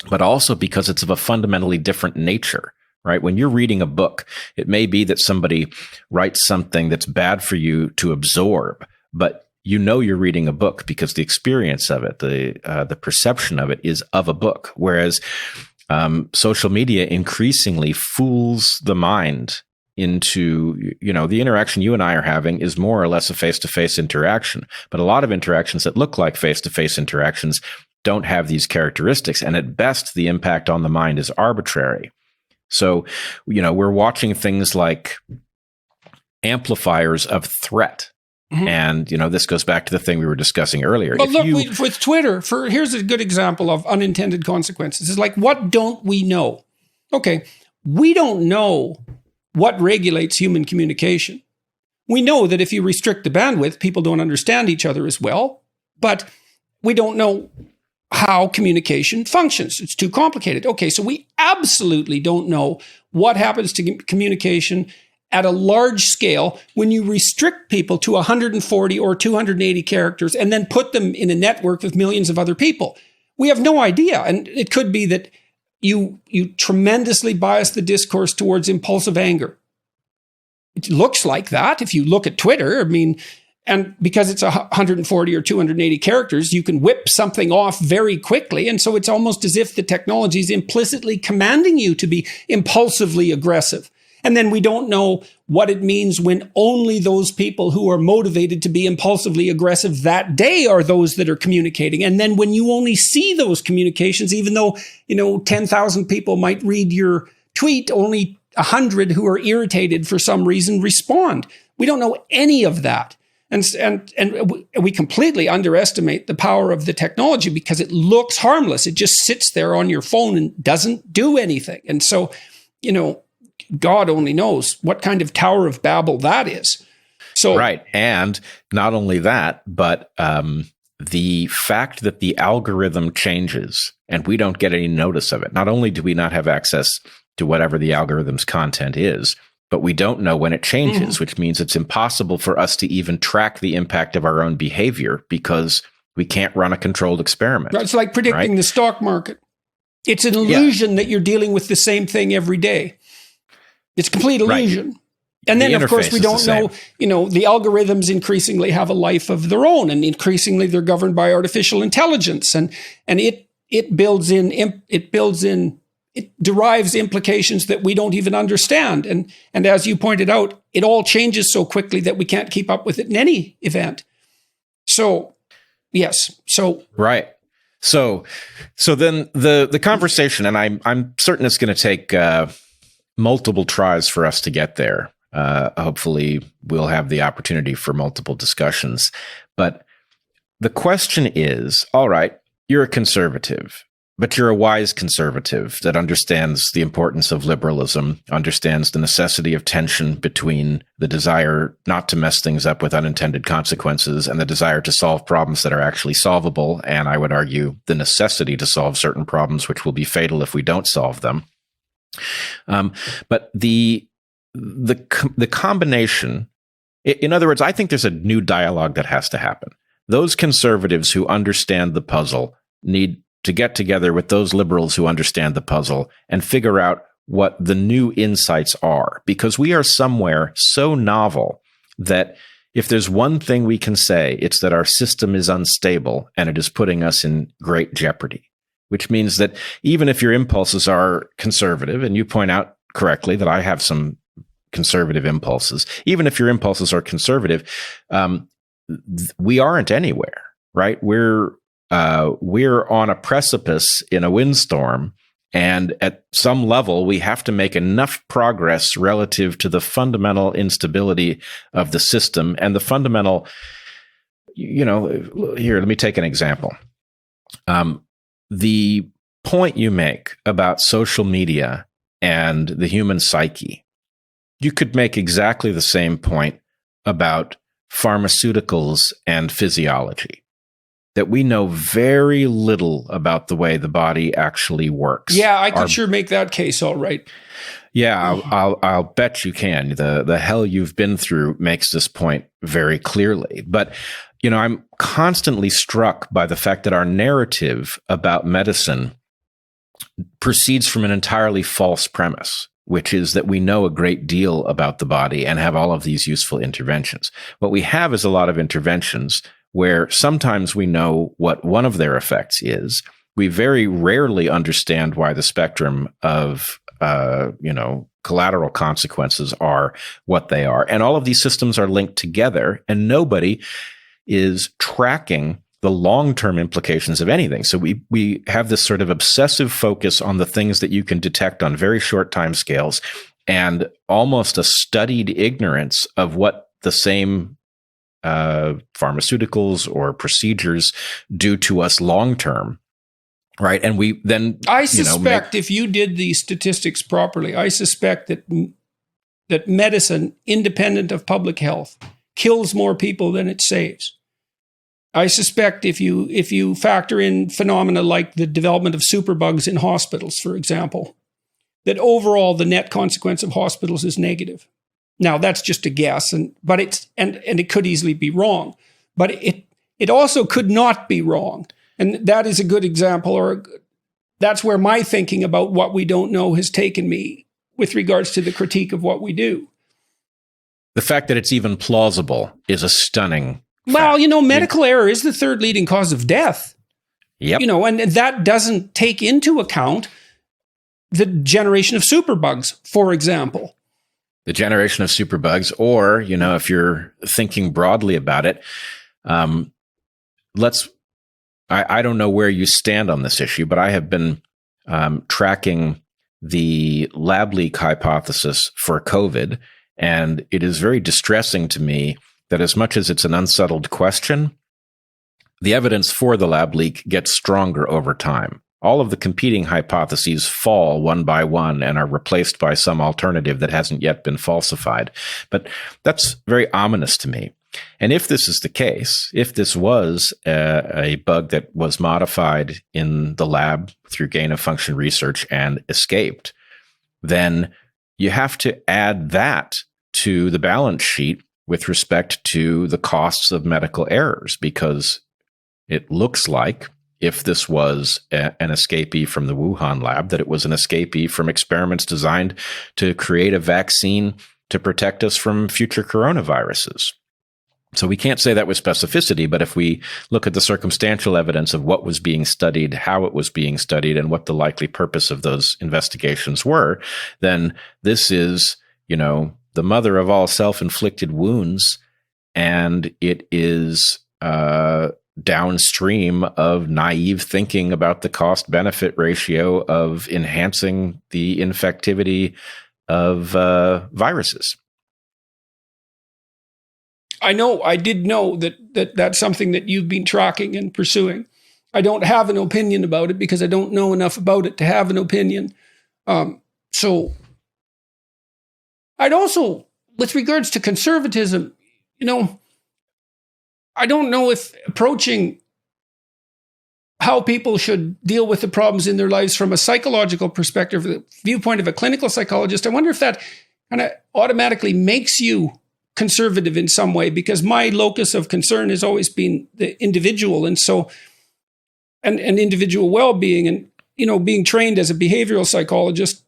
but also because it's of a fundamentally different nature, right? When you're reading a book, it may be that somebody writes something that's bad for you to absorb, but you're reading a book because the experience of it, the perception of it is of a book. Whereas social media increasingly fools the mind into, the interaction you and I are having is more or less a face-to-face interaction. But a lot of interactions that look like face-to-face interactions don't have these characteristics. And at best, the impact on the mind is arbitrary. So, we're watching things like amplifiers of threat. Mm-hmm. And, this goes back to the thing we were discussing earlier. But with Twitter, here's a good example of unintended consequences. It's like, what don't we know? Okay, we don't know what regulates human communication. We know that if you restrict the bandwidth, people don't understand each other as well, but we don't know how communication functions. It's too complicated. Okay, so we absolutely don't know what happens to communication at a large scale when you restrict people to 140 or 280 characters and then put them in a network with millions of other people. We have no idea. And it could be that you tremendously bias the discourse towards impulsive anger. It looks like that if you look at Twitter. I mean, And because it's 140 or 280 characters, you can whip something off very quickly. And so it's almost as if the technology is implicitly commanding you to be impulsively aggressive. And then we don't know what it means when only those people who are motivated to be impulsively aggressive that day are those that are communicating. And then when you only see those communications, even though, 10,000 people might read your tweet, only 100 who are irritated for some reason respond. We don't know any of that. And we completely underestimate the power of the technology because it looks harmless. It just sits there on your phone and doesn't do anything. And so, God only knows what kind of Tower of Babel that is. So, right. And not only that, but the fact that the algorithm changes and we don't get any notice of it. Not only do we not have access to whatever the algorithm's content is, but we don't know when it changes, which means it's impossible for us to even track the impact of our own behavior because we can't run a controlled experiment. It's like predicting the stock market. It's an illusion that you're dealing with the same thing every day. It's complete illusion. Right. And then, of course, we don't know, the algorithms increasingly have a life of their own, and increasingly they're governed by artificial intelligence. And it derives implications that we don't even understand. And as you pointed out, it all changes so quickly that we can't keep up with it in any event. So, yes. So, right. So then the conversation, and I'm certain it's going to take multiple tries for us to get there. Hopefully we'll have the opportunity for multiple discussions. But the question is, all right, you're a conservative, but you're a wise conservative that understands the importance of liberalism, understands the necessity of tension between the desire not to mess things up with unintended consequences and the desire to solve problems that are actually solvable. And I would argue the necessity to solve certain problems, which will be fatal if we don't solve them. But the combination, in other words, I think there's a new dialogue that has to happen. Those conservatives who understand the puzzle need to get together with those liberals who understand the puzzle and figure out what the new insights are, because we are somewhere so novel that if there's one thing we can say, it's that our system is unstable and it is putting us in great jeopardy. Which means that even if your impulses are conservative, and you point out correctly that I have some conservative impulses, even if your impulses are conservative, we aren't anywhere, right? We're on a precipice in a windstorm, and at some level, we have to make enough progress relative to the fundamental instability of the system and the fundamental, here, let me take an example. The point you make about social media and the human psyche, you could make exactly the same point about pharmaceuticals and physiology, that we know very little about the way the body actually works. Yeah, I could sure make that case all right. Yeah, I'll bet you can. The hell you've been through makes this point very clearly. But I'm constantly struck by the fact that our narrative about medicine proceeds from an entirely false premise, which is that we know a great deal about the body and have all of these useful interventions. What we have is a lot of interventions where sometimes we know what one of their effects is. We very rarely understand why the spectrum of collateral consequences are what they are. And all of these systems are linked together, and nobody is tracking the long-term implications of anything. So we have this sort of obsessive focus on the things that you can detect on very short time scales, and almost a studied ignorance of what the same pharmaceuticals or procedures do to us long-term. Right. And we then, I suspect if you did the statistics properly, I suspect that medicine, independent of public health, kills more people than it saves. I suspect if you factor in phenomena like the development of superbugs in hospitals, for example, that overall the net consequence of hospitals is negative. Now that's just a guess, but it could easily be wrong, but it also could not be wrong. And that is a good example, or that's where my thinking about what we don't know has taken me with regards to the critique of what we do. The fact that it's even plausible is a stunning Well, fact. medical error is the third leading cause of death. Yep. And that doesn't take into account the generation of superbugs, for example. The generation of superbugs, or, if you're thinking broadly about it, I don't know where you stand on this issue, but I have been tracking the lab leak hypothesis for COVID, and it is very distressing to me that as much as it's an unsettled question, the evidence for the lab leak gets stronger over time. All of the competing hypotheses fall one by one and are replaced by some alternative that hasn't yet been falsified. But that's very ominous to me. And if this is the case, if this was a bug that was modified in the lab through gain-of-function research and escaped, then you have to add that to the balance sheet with respect to the costs of medical errors, because it looks like, if this was an escapee from the Wuhan lab, that it was an escapee from experiments designed to create a vaccine to protect us from future coronaviruses. So we can't say that with specificity, but if we look at the circumstantial evidence of what was being studied, how it was being studied, and what the likely purpose of those investigations were, then this is, the mother of all self-inflicted wounds, and it is downstream of naive thinking about the cost-benefit ratio of enhancing the infectivity of viruses. I did know that that's something that you've been tracking and pursuing. I don't have an opinion about it because I don't know enough about it to have an opinion. So I'd also, with regards to conservatism, I don't know if approaching how people should deal with the problems in their lives from a psychological perspective, the viewpoint of a clinical psychologist, I wonder if that kind of automatically makes you conservative in some way, because my locus of concern has always been the individual. And so, and individual well-being, and, being trained as a behavioral psychologist,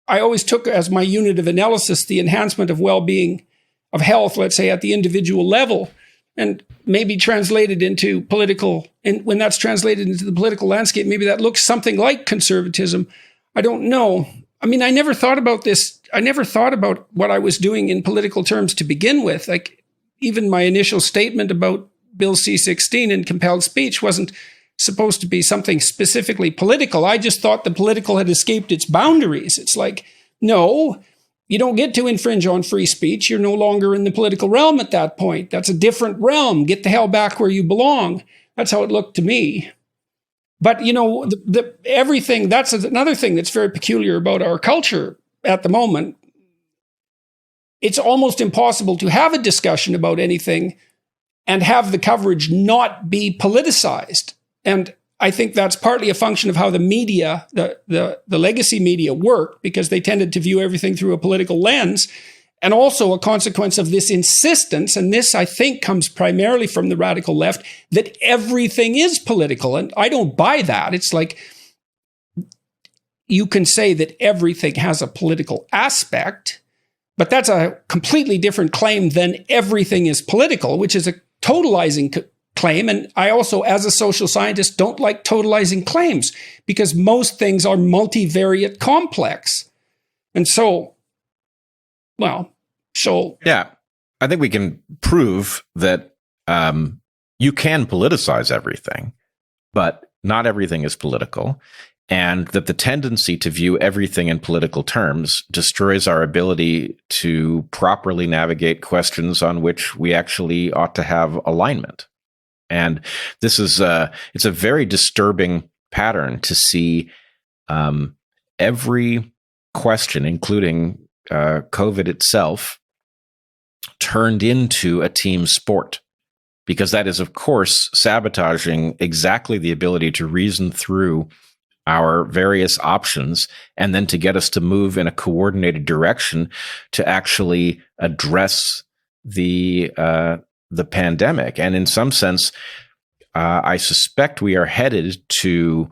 I always took as my unit of analysis the enhancement of well-being, of health, let's say, at the individual level, and maybe translated into political, and when that's translated into the political landscape, maybe that looks something like conservatism. I don't know. I mean, I never thought about this. I never thought about what I was doing in political terms to begin with. Like, even my initial statement about Bill C-16 and compelled speech wasn't supposed to be something specifically political. I just thought the political had escaped its boundaries. It's like, no, you don't get to infringe on free speech. You're no longer in the political realm at that point. That's a different realm. Get the hell back where you belong. That's how it looked to me. But, everything, that's another thing that's very peculiar about our culture at the moment. It's almost impossible to have a discussion about anything and have the coverage not be politicized. And I think that's partly a function of how the media, the legacy media work, because they tended to view everything through a political lens, and also a consequence of this insistence, and this, I think, comes primarily from the radical left, that everything is political. And I don't buy that. It's like, you can say that everything has a political aspect, but that's a completely different claim than everything is political, which is a totalizing claim. And I also, as a social scientist, don't like totalizing claims, because most things are multivariate complex. And so, yeah, I think we can prove that you can politicize everything, but not everything is political, and that the tendency to view everything in political terms destroys our ability to properly navigate questions on which we actually ought to have alignment. And this is it's a very disturbing pattern to see every question, including COVID itself, turned into a team sport, because that is, of course, sabotaging exactly the ability to reason through our various options and then to get us to move in a coordinated direction to actually address the pandemic. And in some sense, I suspect we are headed to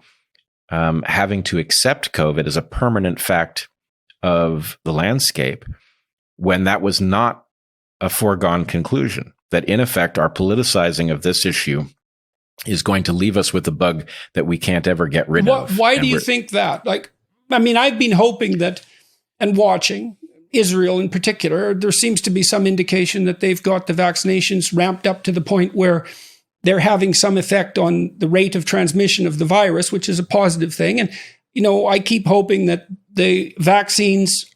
having to accept COVID as a permanent fact of the landscape, when that was not a foregone conclusion, that in effect, our politicizing of this issue is going to leave us with a bug that we can't ever get rid of. Why do you think that? I've been hoping that, and watching Israel in particular, there seems to be some indication that they've got the vaccinations ramped up to the point where they're having some effect on the rate of transmission of the virus, which is a positive thing. And, I keep hoping that the vaccines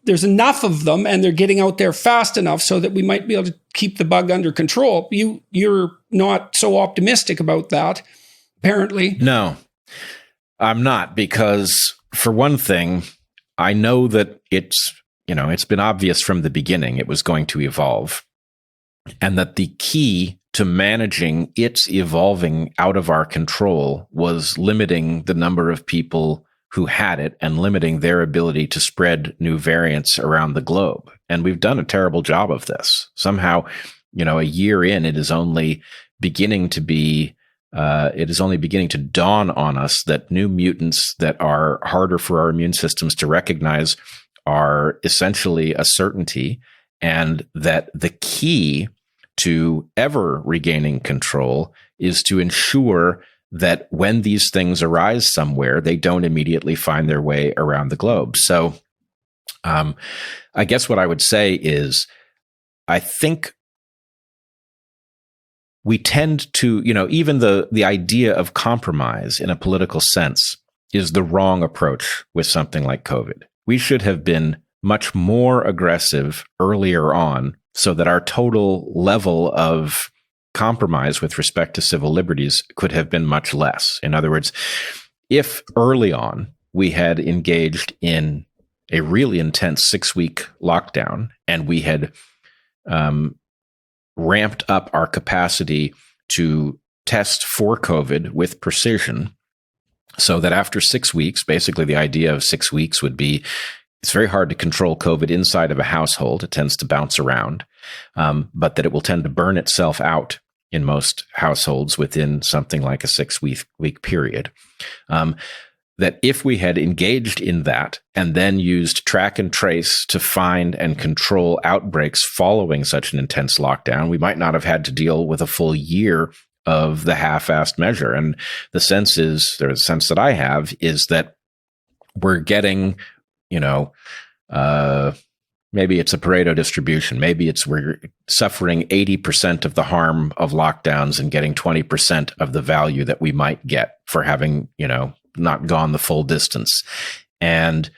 there's enough of them and they're getting out there fast enough so that we might be able to keep the bug under control. You're not so optimistic about that, apparently. No, I'm not, because for one thing, I know that it's been obvious from the beginning it was going to evolve, and that the key to managing its evolving out of our control was limiting the number of people who had it and limiting their ability to spread new variants around the globe. And we've done a terrible job of this. Somehow, a year in, it is only beginning to dawn on us that new mutants that are harder for our immune systems to recognize are essentially a certainty, and that the key to ever regaining control is to ensure that when these things arise somewhere, they don't immediately find their way around the globe. So I guess what I would say is, I think we tend to, even the idea of compromise in a political sense is the wrong approach with something like COVID. We should have been much more aggressive earlier on, so that our total level of compromise with respect to civil liberties could have been much less. In other words, if early on we had engaged in a really intense 6-week lockdown and we had ramped up our capacity to test for COVID with precision, so that after 6 weeks, basically the idea of 6 weeks would be, it's very hard to control COVID inside of a household. It tends to bounce around, but that it will tend to burn itself out in most households within something like a 6-week period. That if we had engaged in that and then used track and trace to find and control outbreaks following such an intense lockdown, we might not have had to deal with a full year of the half-assed measure. And the sense that I have is that we're getting, maybe it's a Pareto distribution. Maybe we're suffering 80% of the harm of lockdowns and getting 20% of the value that we might get for having, not gone the full distance. And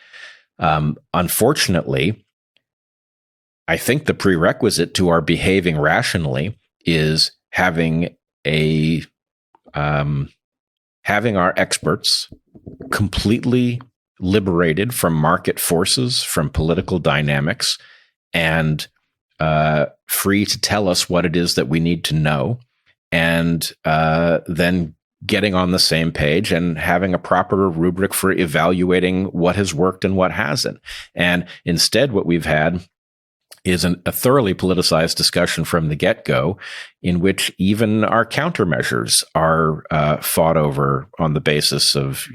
unfortunately, I think the prerequisite to our behaving rationally is having our experts completely liberated from market forces, from political dynamics, and free to tell us what it is that we need to know, and then getting on the same page and having a proper rubric for evaluating what has worked and what hasn't. And instead, what we've had is a thoroughly politicized discussion from the get-go, in which even our countermeasures are fought over on the basis of,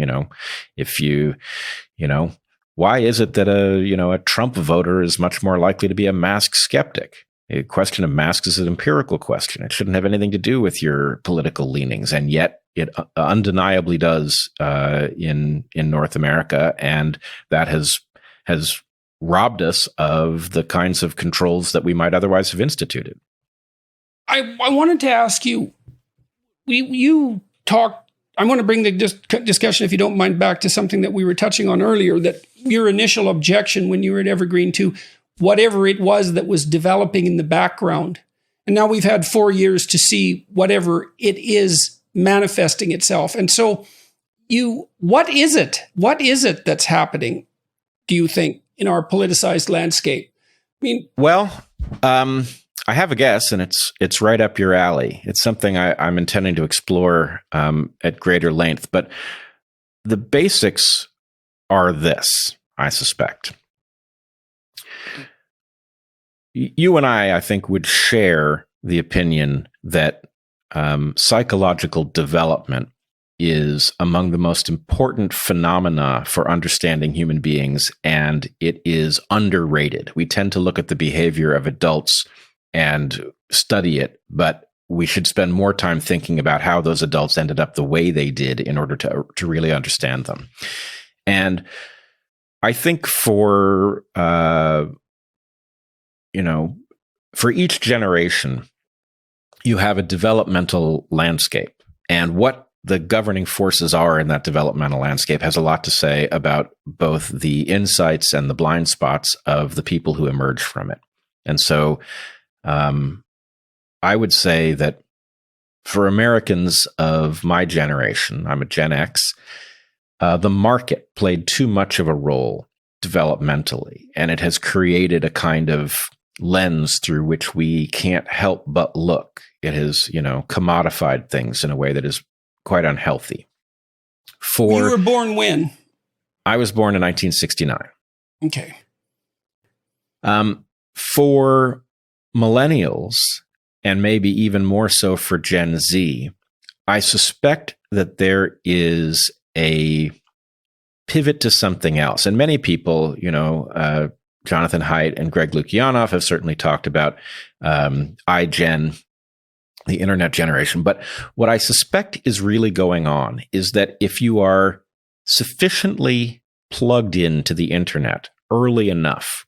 why is it that a Trump voter is much more likely to be a mask skeptic? A question of masks is an empirical question. It shouldn't have anything to do with your political leanings, and yet it undeniably does in North America, and that has robbed us of the kinds of controls that we might otherwise have instituted. I wanted to ask you, you talked, I want to bring the discussion, if you don't mind, back to something that we were touching on earlier, that your initial objection when you were at Evergreen to whatever it was that was developing in the background. And now we've had 4 years to see whatever it is manifesting itself. And so what is it? What is it that's happening, do you think, in our politicized landscape? Well, I have a guess, and it's right up your alley. It's something I'm intending to explore at greater length, but the basics are this, I suspect. You and I think, would share the opinion that psychological development is among the most important phenomena for understanding human beings, and it is underrated. We tend to look at the behavior of adults and study it, but we should spend more time thinking about how those adults ended up the way they did in order to really understand them. And I think for each generation, you have a developmental landscape, and what the governing forces are in that developmental landscape has a lot to say about both the insights and the blind spots of the people who emerge from it. And so I would say that for Americans of my generation, I'm a Gen X, the market played too much of a role developmentally, and it has created a kind of lens through which we can't help but look. It has, commodified things in a way that is quite unhealthy. You were born when? I was born in 1969. Okay. For millennials, and maybe even more so for Gen Z, I suspect that there is a pivot to something else. And many people, Jonathan Haidt and Greg Lukianoff have certainly talked about iGen, the internet generation. But what I suspect is really going on is that if you are sufficiently plugged into the internet early enough,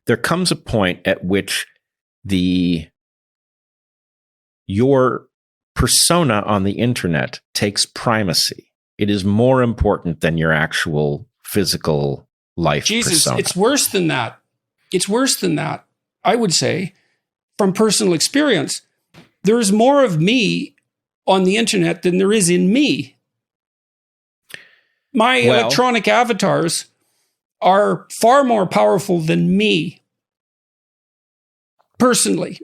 there comes a point at which your persona on the internet takes primacy. It is more important than your actual physical life persona. It's worse than that. It's worse than that, I would say, from personal experience. There is more of me on the internet than there is in me. My electronic avatars are far more powerful than me, personally,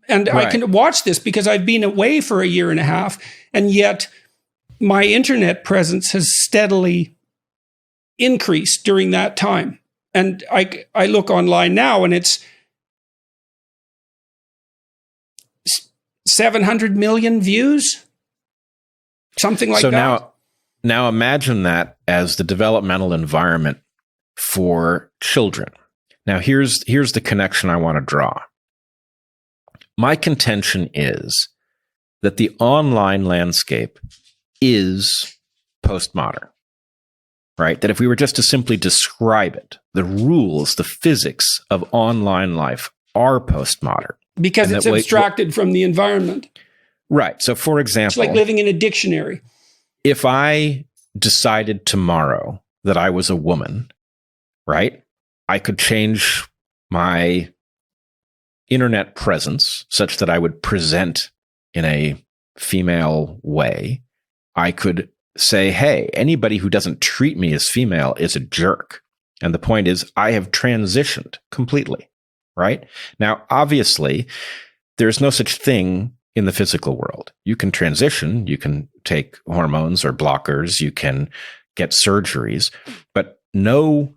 And right. I can watch this because I've been away for a year and a half, and yet my internet presence has steadily increased during that time. And I look online now, and it's 700 million views, something like that. So now imagine that as the developmental environment for children. Now here's the connection I want to draw. My contention is that the online landscape is postmodern, right? That if we were just to simply describe it, the rules, the physics of online life are postmodern. Because it's abstracted from the environment. Right. So, for example, it's like living in a dictionary. If I decided tomorrow that I was a woman, right, I could change my internet presence such that I would present in a female way. I could say, hey, anybody who doesn't treat me as female is a jerk. And the point is, I have transitioned completely. Right? Now, obviously, there's no such thing in the physical world. You can transition, you can take hormones or blockers, you can get surgeries, but no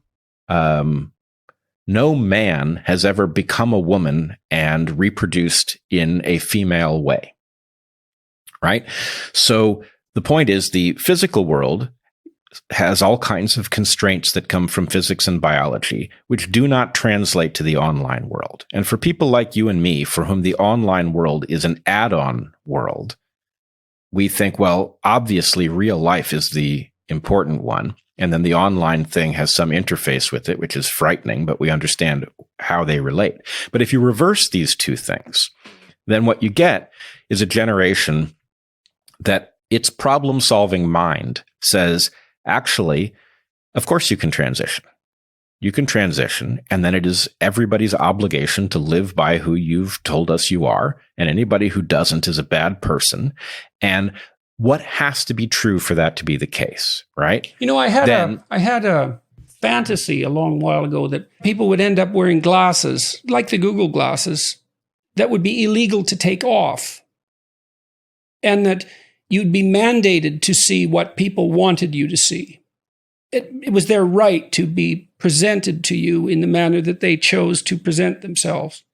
man has ever become a woman and reproduced in a female way. Right? So the point is, the physical world has all kinds of constraints that come from physics and biology, which do not translate to the online world. And for people like you and me, for whom the online world is an add-on world, we think, well, obviously real life is the important one. And then the online thing has some interface with it, which is frightening, but we understand how they relate. But if you reverse these two things, then what you get is a generation that its problem-solving mind says, actually, of course you can transition. You can transition, and then it is everybody's obligation to live by who you've told us you are, and anybody who doesn't is a bad person. And what has to be true for that to be the case, right? I had a fantasy a long while ago that people would end up wearing glasses, like the Google glasses, that would be illegal to take off, and that you'd be mandated to see what people wanted you to see. It was their right to be presented to you in the manner that they chose to present themselves.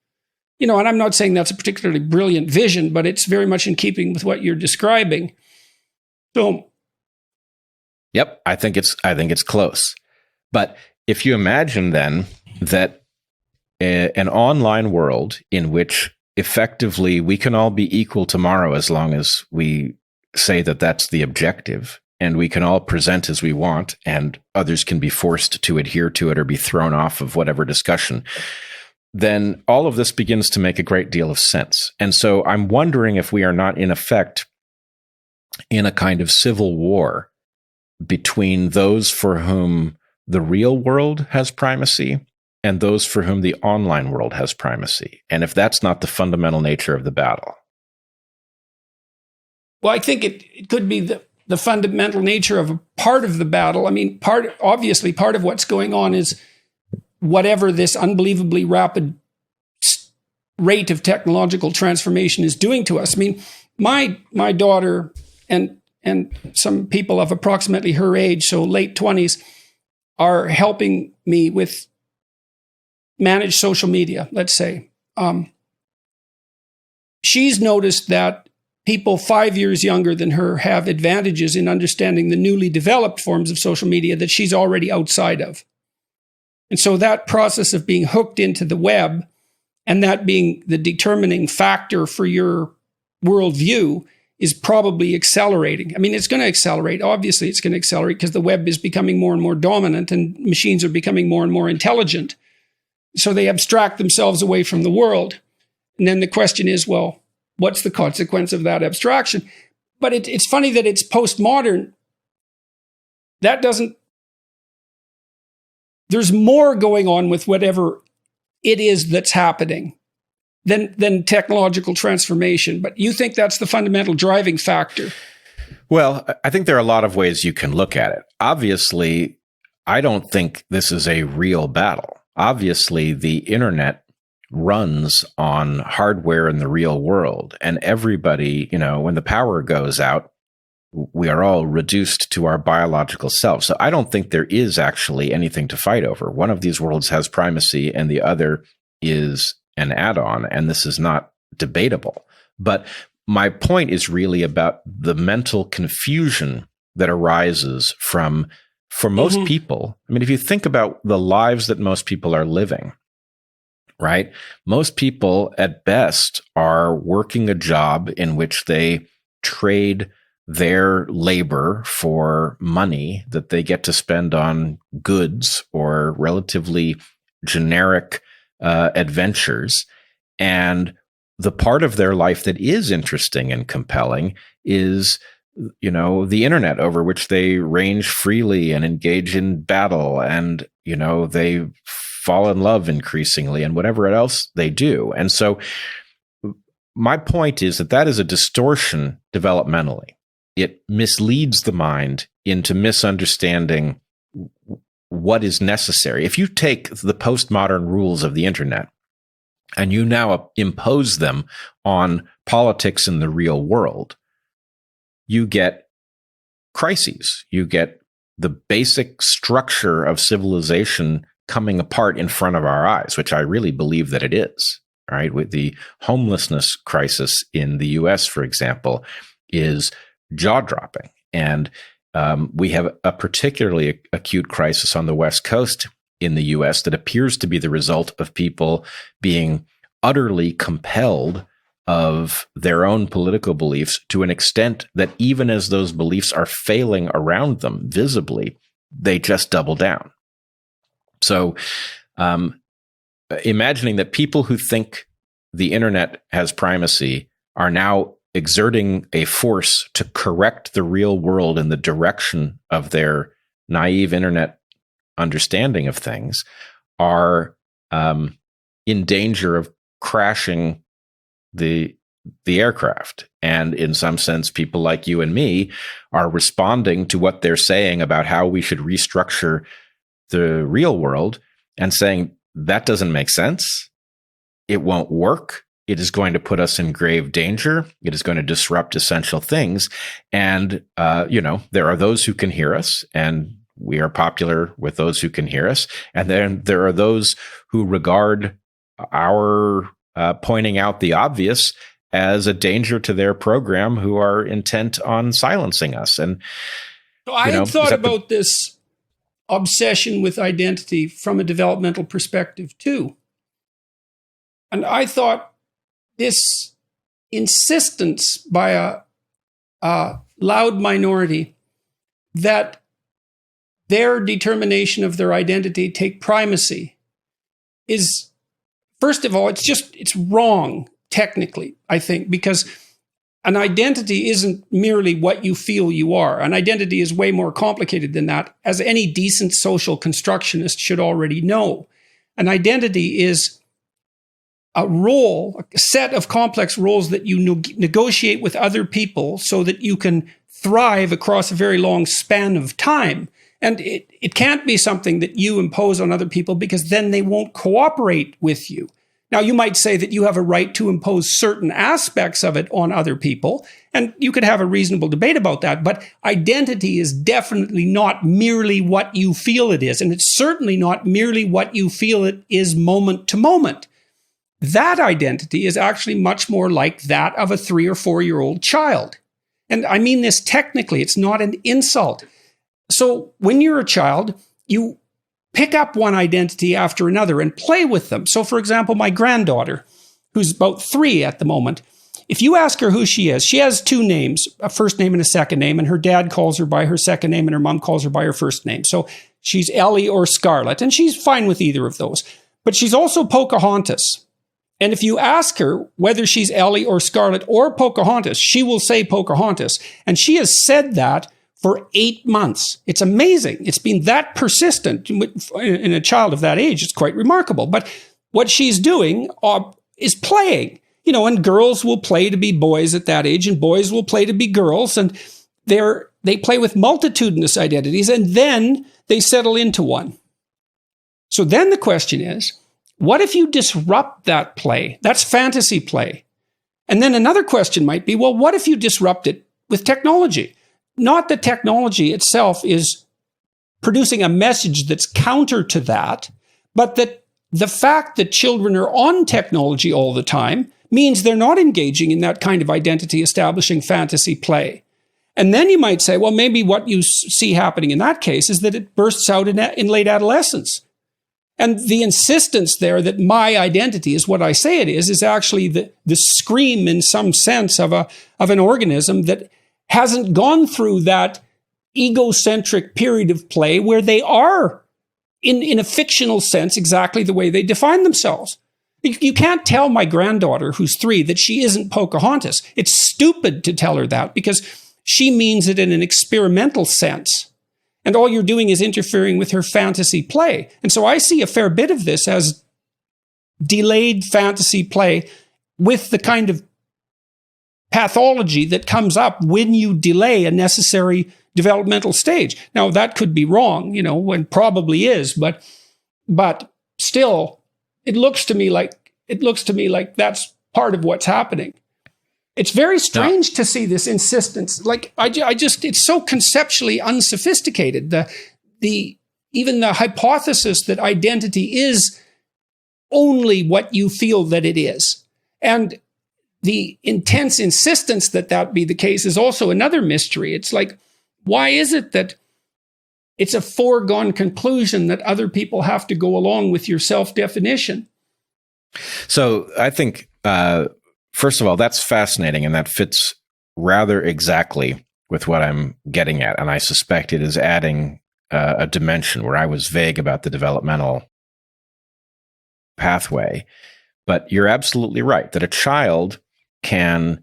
And I'm not saying that's a particularly brilliant vision, but it's very much in keeping with what you're describing. So Yep, I think it's close. But if you imagine then that an online world in which effectively we can all be equal tomorrow as long as we say that that's the objective, and we can all present as we want, and others can be forced to adhere to it or be thrown off of whatever discussion, then all of this begins to make a great deal of sense. And so I'm wondering if we are not, in effect, in a kind of civil war between those for whom the real world has primacy and those for whom the online world has primacy. And if that's not the fundamental nature of the battle. Well, I think it could be the fundamental nature of a part of the battle. I mean, part of what's going on is whatever this unbelievably rapid rate of technological transformation is doing to us. I mean, my daughter and some people of approximately her age, so late 20s, are helping me with manage social media, let's say. She's noticed that people 5 years younger than her have advantages in understanding the newly developed forms of social media that she's already outside of. And so that process of being hooked into the web and that being the determining factor for your worldview is probably accelerating. I mean, it's going to accelerate. Obviously, it's going to accelerate because the web is becoming more and more dominant and machines are becoming more and more intelligent. So they abstract themselves away from the world. And then the question is, well, what's the consequence of that abstraction? But it's funny that it's postmodern. There's more going on with whatever it is that's happening than technological transformation. But you think that's the fundamental driving factor? Well, I think there are a lot of ways you can look at it. Obviously, I don't think this is a real battle. Obviously, the internet runs on hardware in the real world, and everybody, when the power goes out, we are all reduced to our biological selves. So I don't think there is actually anything to fight over. One of these worlds has primacy and the other is an add-on, and this is not debatable. But my point is really about the mental confusion that arises for most people. I mean, if you think about the lives that most people are living, right? Most people at best are working a job in which they trade their labor for money that they get to spend on goods or relatively generic adventures. And the part of their life that is interesting and compelling is, the internet, over which they range freely and engage in battle, and, they fall in love increasingly and whatever else they do. And so my point is that is a distortion developmentally. It misleads the mind into misunderstanding what is necessary. If you take the postmodern rules of the internet and you now impose them on politics in the real world, you get crises. You get the basic structure of civilization coming apart in front of our eyes, which I really believe that it is. Right? With the homelessness crisis in the US, for example, is jaw-dropping. And we have a particularly acute crisis on the West Coast in the US that appears to be the result of people being utterly compelled of their own political beliefs to an extent that even as those beliefs are failing around them visibly, they just double down. So imagining that people who think the internet has primacy are now exerting a force to correct the real world in the direction of their naive internet understanding of things are in danger of crashing the aircraft. And in some sense, people like you and me are responding to what they're saying about how we should restructure the real world and saying, that doesn't make sense. It won't work. It is going to put us in grave danger. It is going to disrupt essential things. And, there are those who can hear us, and we are popular with those who can hear us. And then there are those who regard our pointing out the obvious as a danger to their program, who are intent on silencing us. And So I had thought about this obsession with identity from a developmental perspective too. And I thought this insistence by a loud minority that their determination of their identity take primacy is, first of all, it's wrong technically, I think, because an identity isn't merely what you feel you are. An identity is way more complicated than that, as any decent social constructionist should already know. An identity is a role, a set of complex roles that you negotiate with other people so that you can thrive across a very long span of time. And it can't be something that you impose on other people, because then they won't cooperate with you. Now, you might say that you have a right to impose certain aspects of it on other people, and you could have a reasonable debate about that, but identity is definitely not merely what you feel it is, and it's certainly not merely what you feel it is moment to moment. That identity is actually much more like that of a 3 or 4-year-old child. And I mean this technically, it's not an insult. So when you're a child, you pick up one identity after another and play with them. So for example, my granddaughter, who's about 3 at the moment, if you ask her who she is, she has 2 names, a first name and a second name, and her dad calls her by her second name and her mom calls her by her first name. So she's Ellie or Scarlett, and she's fine with either of those. But she's also Pocahontas. And if you ask her whether she's Ellie or Scarlett or Pocahontas, she will say Pocahontas. And she has said that for 8 months. It's amazing. It's been that persistent in a child of that age. It's quite remarkable. But what she's doing is playing, and girls will play to be boys at that age, and boys will play to be girls. And they play with multitudinous identities, and then they settle into one. So then the question is, what if you disrupt that play? That's fantasy play. And then another question might be, well, what if you disrupt it with technology? Not that technology itself is producing a message that's counter to that, but that the fact that children are on technology all the time means they're not engaging in that kind of identity establishing fantasy play. And then you might say, well, maybe what you see happening in that case is that it bursts out in late adolescence. And the insistence there that my identity is what I say it is actually the scream in some sense of an organism that hasn't gone through that egocentric period of play where they are, in a fictional sense, exactly the way they define themselves. You can't tell my granddaughter, who's 3, that she isn't Pocahontas. It's stupid to tell her that, because she means it in an experimental sense. And all you're doing is interfering with her fantasy play. And so I see a fair bit of this as delayed fantasy play with the kind of pathology that comes up when you delay a necessary developmental stage. Now, that could be wrong, and probably is, but still, it looks to me like that's part of what's happening. It's very strange to see this insistence. Like, it's so conceptually unsophisticated. Even the hypothesis that identity is only what you feel that it is. And the intense insistence that be the case is also another mystery. It's like, why is it that it's a foregone conclusion that other people have to go along with your self-definition? So I think, first of all, that's fascinating, and that fits rather exactly with what I'm getting at. And I suspect it is adding a dimension where I was vague about the developmental pathway. But you're absolutely right that a child can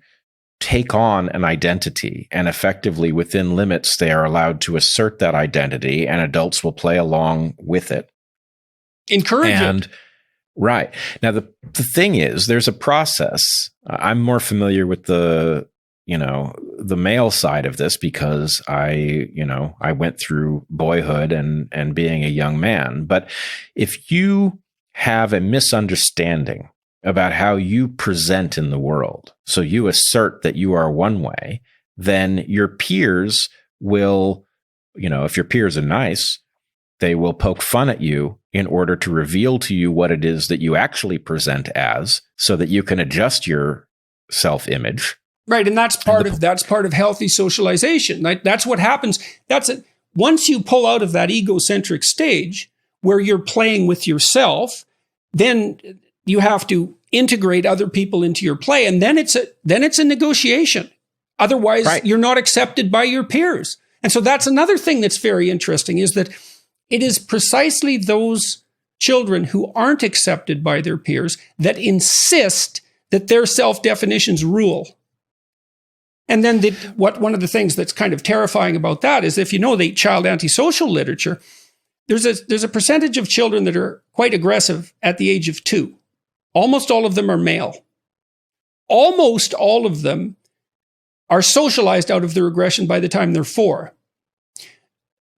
take on an identity, and effectively within limits, they are allowed to assert that identity, and adults will play along with it. Encourage it. Right. Now, the thing is, there's a process. I'm more familiar with the male side of this because I went through boyhood and being a young man. But if you have a misunderstanding about how you present in the world, so you assert that you are one way, then your peers will, if your peers are nice, they will poke fun at you in order to reveal to you what it is that you actually present as, so that you can adjust your self-image. Right, and that's part of healthy socialization. Right? That's what happens. Once you pull out of that egocentric stage where you're playing with yourself, then you have to integrate other people into your play, and then it's a negotiation. Otherwise, You're not accepted by your peers. And so that's another thing that's very interesting, is that it is precisely those children who aren't accepted by their peers that insist that their self-definitions rule. And then one of the things that's kind of terrifying about that is, if you know the child antisocial literature, there's a percentage of children that are quite aggressive at the age of 2. Almost all of them are male. Almost all of them are socialized out of their aggression by the time they're 4.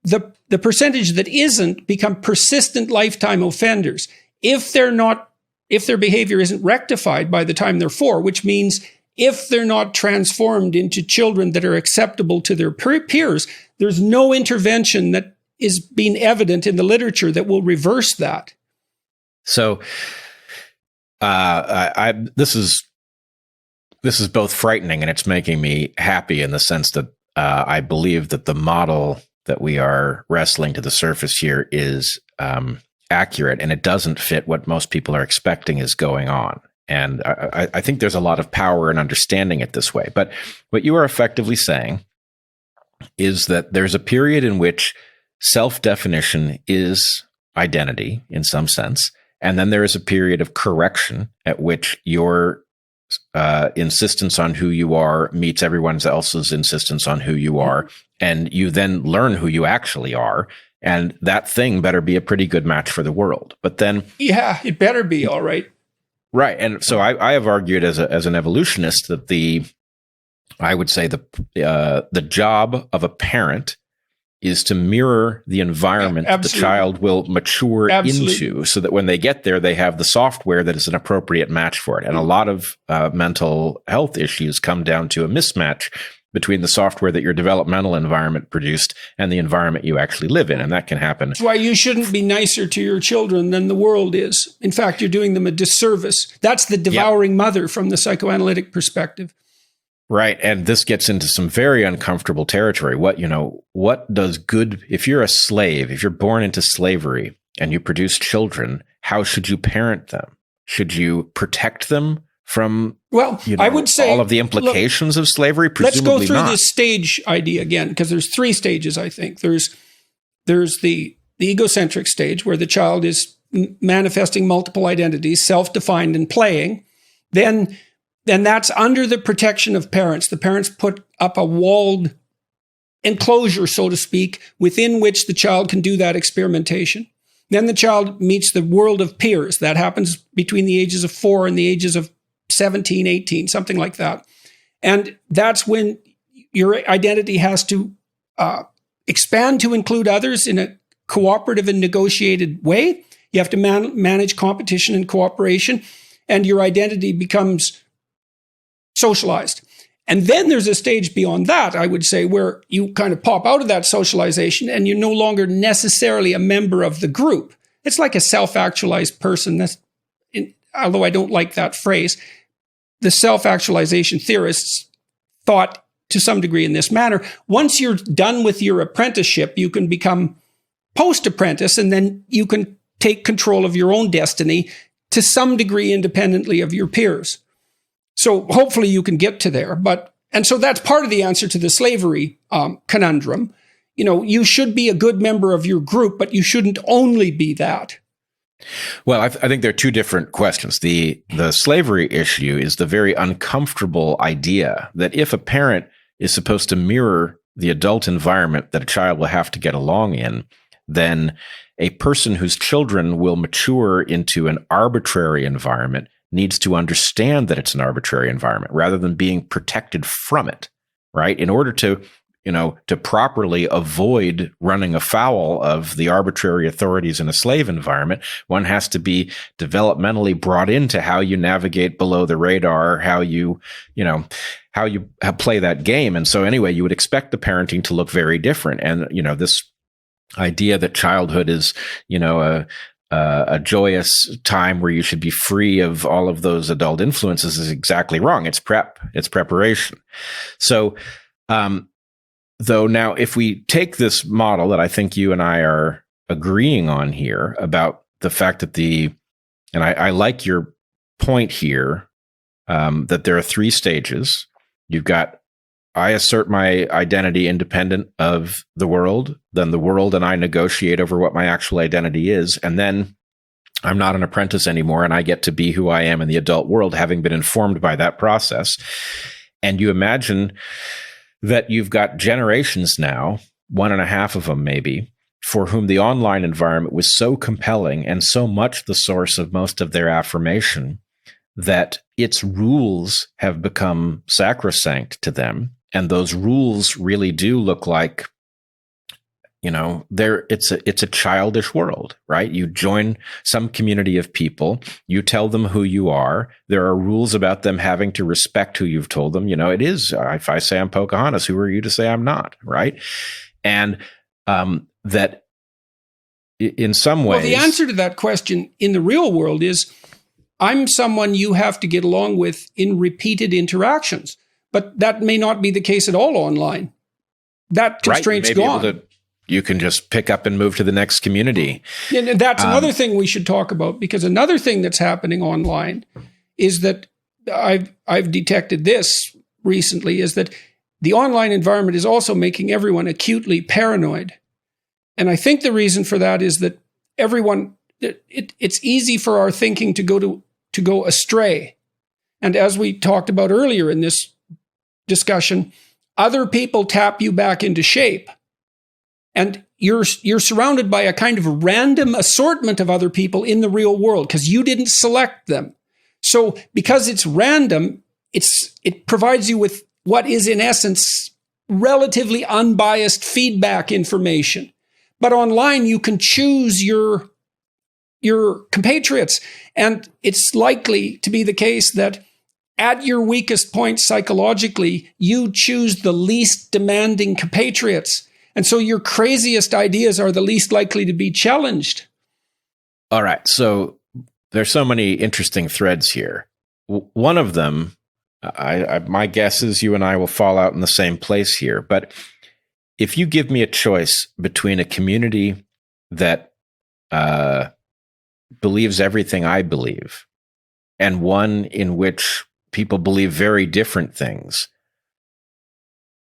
The percentage that isn't become persistent lifetime offenders if their behavior isn't rectified by the time they're 4, which means if they're not transformed into children that are acceptable to their peers, there's no intervention that is being evident in the literature that will reverse that. So, this is both frightening and it's making me happy in the sense that I believe that the model that we are wrestling to the surface here is accurate, and it doesn't fit what most people are expecting is going on. And I think there's a lot of power in understanding it this way. But what you are effectively saying is that there's a period in which self-definition is identity in some sense, and then there is a period of correction at which your insistence on who you are meets everyone else's insistence on who you are, and you then learn who you actually are, and that thing better be a pretty good match for the world. But then, yeah, it better be all right. Right, and so I have argued as an evolutionist that I would say the job of a parent is to mirror the environment that the child will mature into, so that when they get there, they have the software that is an appropriate match for it. And a lot of mental health issues come down to a mismatch between the software that your developmental environment produced and the environment you actually live in. And that can happen. That's why you shouldn't be nicer to your children than the world is. In fact, you're doing them a disservice. That's the devouring mother from the psychoanalytic perspective. Right. And this gets into some very uncomfortable territory. What does good, if you're a slave, if you're born into slavery and you produce children, how should you parent them? Should you protect them from, I would say all of the implications of slavery? Presumably let's go through not. this stage idea again, because there's 3 stages, I think. There's the egocentric stage where the child is manifesting multiple identities, self-defined and playing. Then that's under the protection of parents. The parents put up a walled enclosure, so to speak, within which the child can do that experimentation. Then the child meets the world of peers. That happens between the ages of 4 and the ages of 17, 18, something like that. And that's when your identity has to expand to include others in a cooperative and negotiated way. You have to manage competition and cooperation, and your identity becomes socialized. And then there's a stage beyond that, I would say, where you kind of pop out of that socialization and you're no longer necessarily a member of the group. It's like a self-actualized person. Although I don't like that phrase, the self-actualization theorists thought to some degree in this manner. Once you're done with your apprenticeship, you can become post-apprentice, and then you can take control of your own destiny to some degree independently of your peers. So hopefully you can get to there. And so that's part of the answer to the slavery conundrum. You should be a good member of your group, but you shouldn't only be that. Well, I think there are 2 different questions. The slavery issue is the very uncomfortable idea that if a parent is supposed to mirror the adult environment that a child will have to get along in, then a person whose children will mature into an arbitrary environment needs to understand that it's an arbitrary environment rather than being protected from it, right? In order to properly avoid running afoul of the arbitrary authorities in a slave environment, one has to be developmentally brought into how you navigate below the radar, how you play that game. And so anyway, you would expect the parenting to look very different. And, this idea that childhood is, a joyous time where you should be free of all of those adult influences is exactly wrong. It's preparation. So, though now, if we take this model that I think you and I are agreeing on here about the fact that and I like your point here, that there are 3 stages. You've got, I assert my identity independent of the world, then the world and I negotiate over what my actual identity is, and then I'm not an apprentice anymore, and I get to be who I am in the adult world, having been informed by that process. And you imagine that you've got generations now, 1.5 of them maybe, for whom the online environment was so compelling and so much the source of most of their affirmation that its rules have become sacrosanct to them. And those rules really do look like, it's a childish world, right? You join some community of people, you tell them who you are. There are rules about them having to respect who you've told them. It is, if I say I'm Pocahontas, who are you to say I'm not, right? And that in some ways... Well, the answer to that question in the real world is, I'm someone you have to get along with in repeated interactions. But that may not be the case at all online. That constraint's gone. You can just pick up and move to the next community. And that's another thing we should talk about, because another thing that's happening online is that I've detected this recently, is that the online environment is also making everyone acutely paranoid. And I think the reason for that is that it's easy for our thinking to go astray. And as we talked about earlier in this discussion, other people tap you back into shape. And you're surrounded by a kind of random assortment of other people in the real world because you didn't select them. So because it's random, it provides you with what is in essence relatively unbiased feedback information. But online you can choose your compatriots, and it's likely to be the case that at your weakest point psychologically, you choose the least demanding compatriots. And so your craziest ideas are the least likely to be challenged. All right. So there's so many interesting threads here. One of them, my guess is you and I will fall out in the same place here. But if you give me a choice between a community that believes everything I believe and one in which people believe very different things,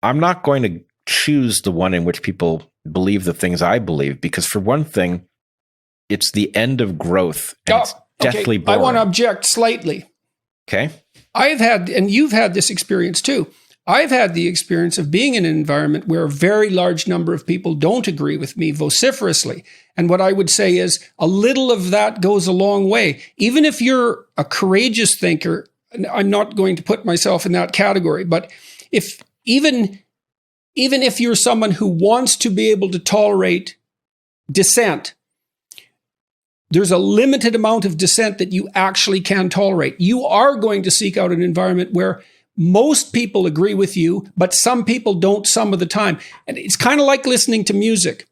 I'm not going to choose the one in which people believe the things I believe, because for one thing, it's the end of growth. And it's deathly boring. I want to object slightly. Okay. I've had, and you've had this experience too. I've had the experience of being in an environment where a very large number of people don't agree with me vociferously. And what I would say is a little of that goes a long way. Even if you're a courageous thinker, I'm not going to put myself in that category, but even if you're someone who wants to be able to tolerate dissent, there's a limited amount of dissent that you actually can tolerate. You are going to seek out an environment where most people agree with you, but some people don't some of the time. And it's kind of like listening to music.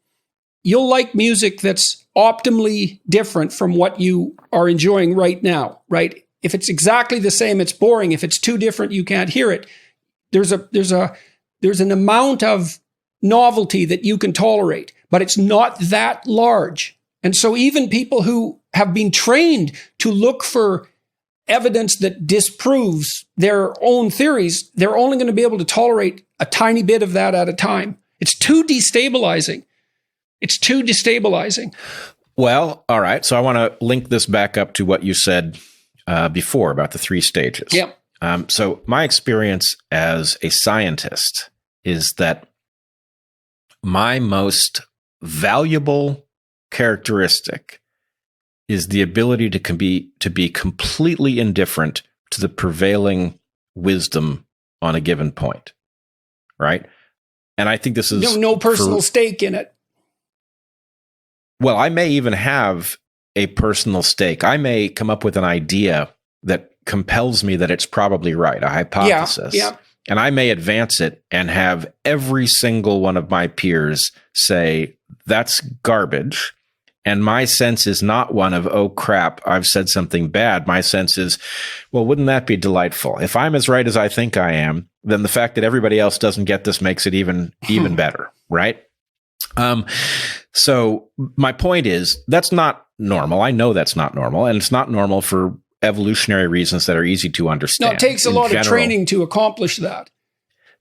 You'll like music that's optimally different from what you are enjoying right now, right? If it's exactly the same, it's boring. If it's too different, you can't hear it. There's an amount of novelty that you can tolerate, but it's not that large. And so even people who have been trained to look for evidence that disproves their own theories, they're only going to be able to tolerate a tiny bit of that at a time. It's too destabilizing. Well, all right. So I want to link this back up to what you said before about the 3 stages. Yeah. So my experience as a scientist is that my most valuable characteristic is the ability to be completely indifferent to the prevailing wisdom on a given point, right? And I think this is no personal stake in it. Well, I may even have a personal stake. I may come up with an idea that compels me that it's probably right, a hypothesis. Yeah. And I may advance it and have every single one of my peers say, that's garbage. And my sense is not one of, oh crap, I've said something bad. My sense is, well, wouldn't that be delightful? If I'm as right as I think I am, then the fact that everybody else doesn't get this makes it even better, right? So my point is, that's not normal. I know that's not normal, and it's not normal for evolutionary reasons that are easy to understand. No, it takes a lot of training to accomplish that.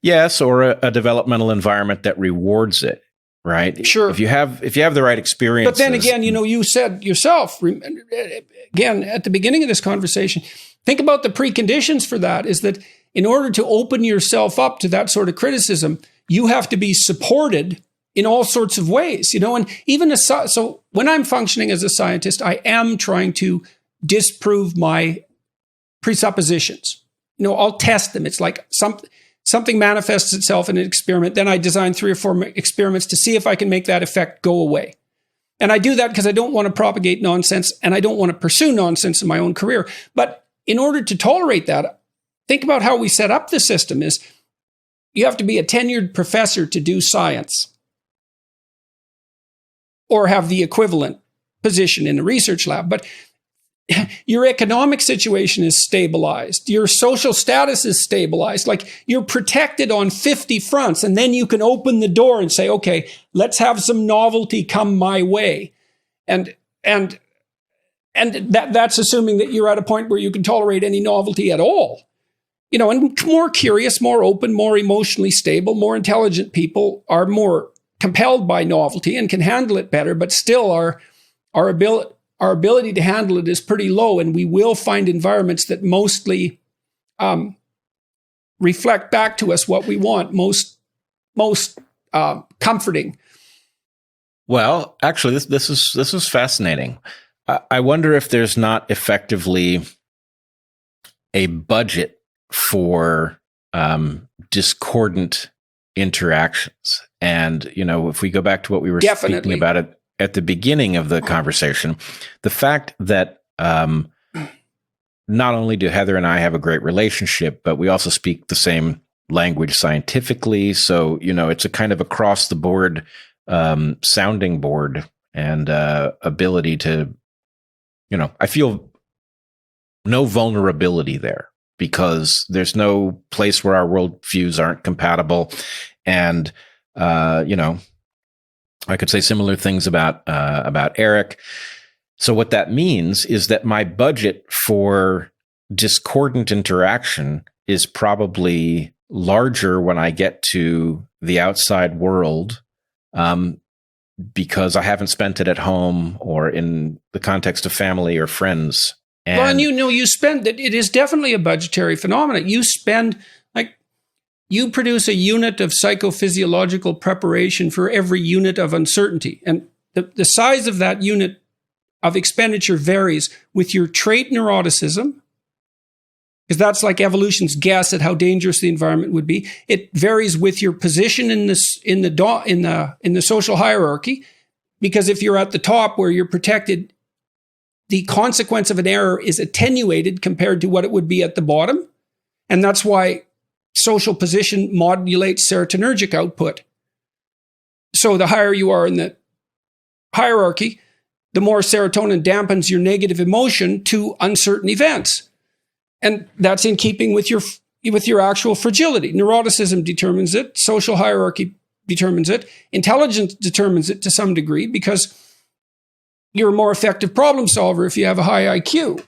Yes, or a developmental environment that rewards it. Right. Sure. If you have the right experience. But then again, you said yourself, again, at the beginning of this conversation, think about the preconditions for that is that in order to open yourself up to that sort of criticism, you have to be supported in all sorts of ways, and even so when I'm functioning as a scientist, I am trying to disprove my presuppositions. I'll test them. It's like something manifests itself in an experiment. Then I design 3 or 4 experiments to see if I can make that effect go away. And I do that because I don't want to propagate nonsense and I don't want to pursue nonsense in my own career. But in order to tolerate that, think about how we set up the system is you have to be a tenured professor to do science or have the equivalent position in a research lab. But your economic situation is stabilized. Your social status is stabilized. Like you're protected on 50 fronts. And then you can open the door and say, okay, let's have some novelty come my way. And that's assuming that you're at a point where you can tolerate any novelty at all. And more curious, more open, more emotionally stable, more intelligent people are more compelled by novelty and can handle it better, but still our ability to handle it is pretty low, and we will find environments that mostly reflect back to us what we want, most comforting. Well, actually, this is fascinating. I wonder if there's not effectively a budget for discordant interactions, and if we go back to what we were speaking about it at the beginning of the conversation, the fact that not only do Heather and I have a great relationship, but we also speak the same language scientifically. So, it's a kind of across the board sounding board and ability to, I feel no vulnerability there because there's no place where our worldviews aren't compatible. And, I could say similar things about Eric. So what that means is that my budget for discordant interaction is probably larger when I get to the outside world, because I haven't spent it at home or in the context of family or friends. And you spend it. It is definitely a budgetary phenomenon. You spend you produce a unit of psychophysiological preparation for every unit of uncertainty. And the size of that unit of expenditure varies with your trait neuroticism, because that's like evolution's guess at how dangerous the environment would be. It varies with your position in the social hierarchy, because if you're at the top where you're protected, the consequence of an error is attenuated compared to what it would be at the bottom. And that's why social position modulates serotonergic output. So the higher you are in the hierarchy, the more serotonin dampens your negative emotion to uncertain events. And that's in keeping with your actual fragility. Neuroticism determines it. Social hierarchy determines it. Intelligence determines it to some degree because you're a more effective problem solver if you have a high IQ.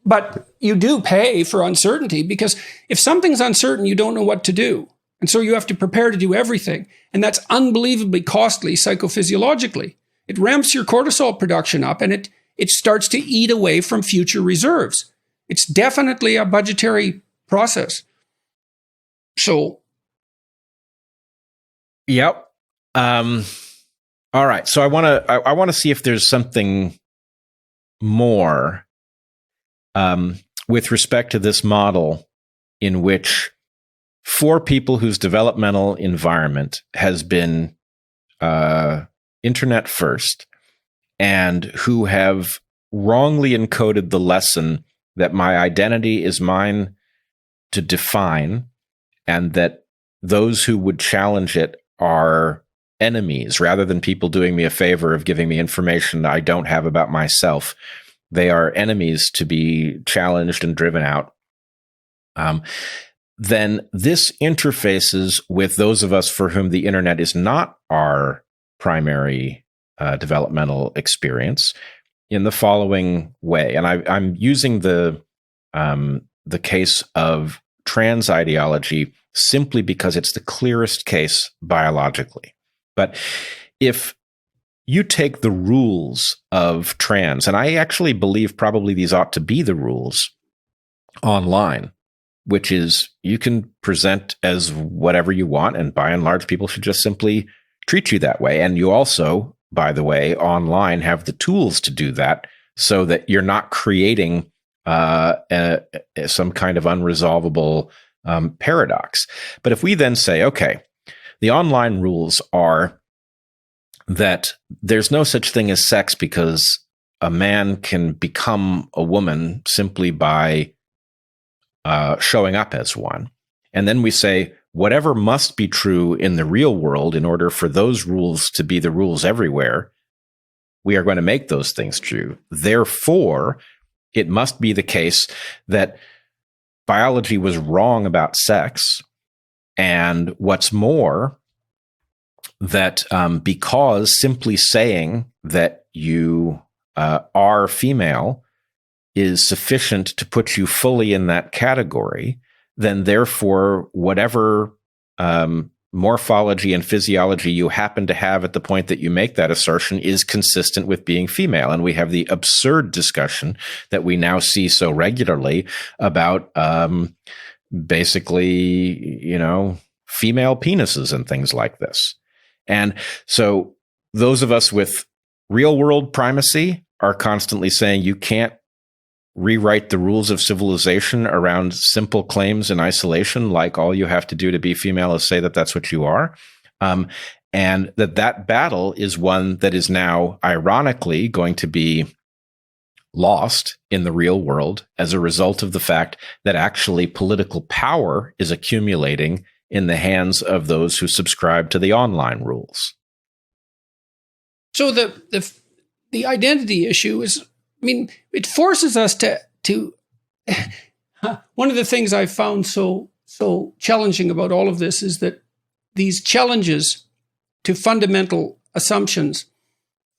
But you do pay for uncertainty, because if something's uncertain, you don't know what to do. And so you have to prepare to do everything. And that's unbelievably costly psychophysiologically. It ramps your cortisol production up, and it starts to eat away from future reserves. It's definitely a budgetary process. So. Yep. All right. So I want to see if there's something more with respect to this model in which 4 people whose developmental environment has been internet first and who have wrongly encoded the lesson that my identity is mine to define, and that those who would challenge it are enemies rather than people doing me a favor of giving me information I don't have about myself. They are enemies to be challenged and driven out. Then this interfaces with those of us for whom the internet is not our primary developmental experience in the following way. And I'm using the case of trans ideology simply because it's the clearest case biologically. But if you take the rules of trans, and I actually believe probably these ought to be the rules online, which is you can present as whatever you want, and by and large, people should just simply treat you that way. And you also, by the way, online have the tools to do that so that you're not creating some kind of unresolvable paradox. But if we then say, okay, the online rules are that there's no such thing as sex because a man can become a woman simply by showing up as one. And then we say, whatever must be true in the real world in order for those rules to be the rules everywhere, we are going to make those things true. Therefore, it must be the case that biology was wrong about sex. And what's more, that because simply saying that you are female is sufficient to put you fully in that category, then therefore whatever morphology and physiology you happen to have at the point that you make that assertion is consistent with being female. And we have the absurd discussion that we now see so regularly about basically, female penises and things like this. And so those of us with real world primacy are constantly saying you can't rewrite the rules of civilization around simple claims in isolation, like all you have to do to be female is say that that's what you are. And that battle is one that is now ironically going to be lost in the real world as a result of the fact that actually political power is accumulating in the hands of those who subscribe to the online rules. So the identity issue is, it forces us to one of the things I've found so challenging about all of this is that these challenges to fundamental assumptions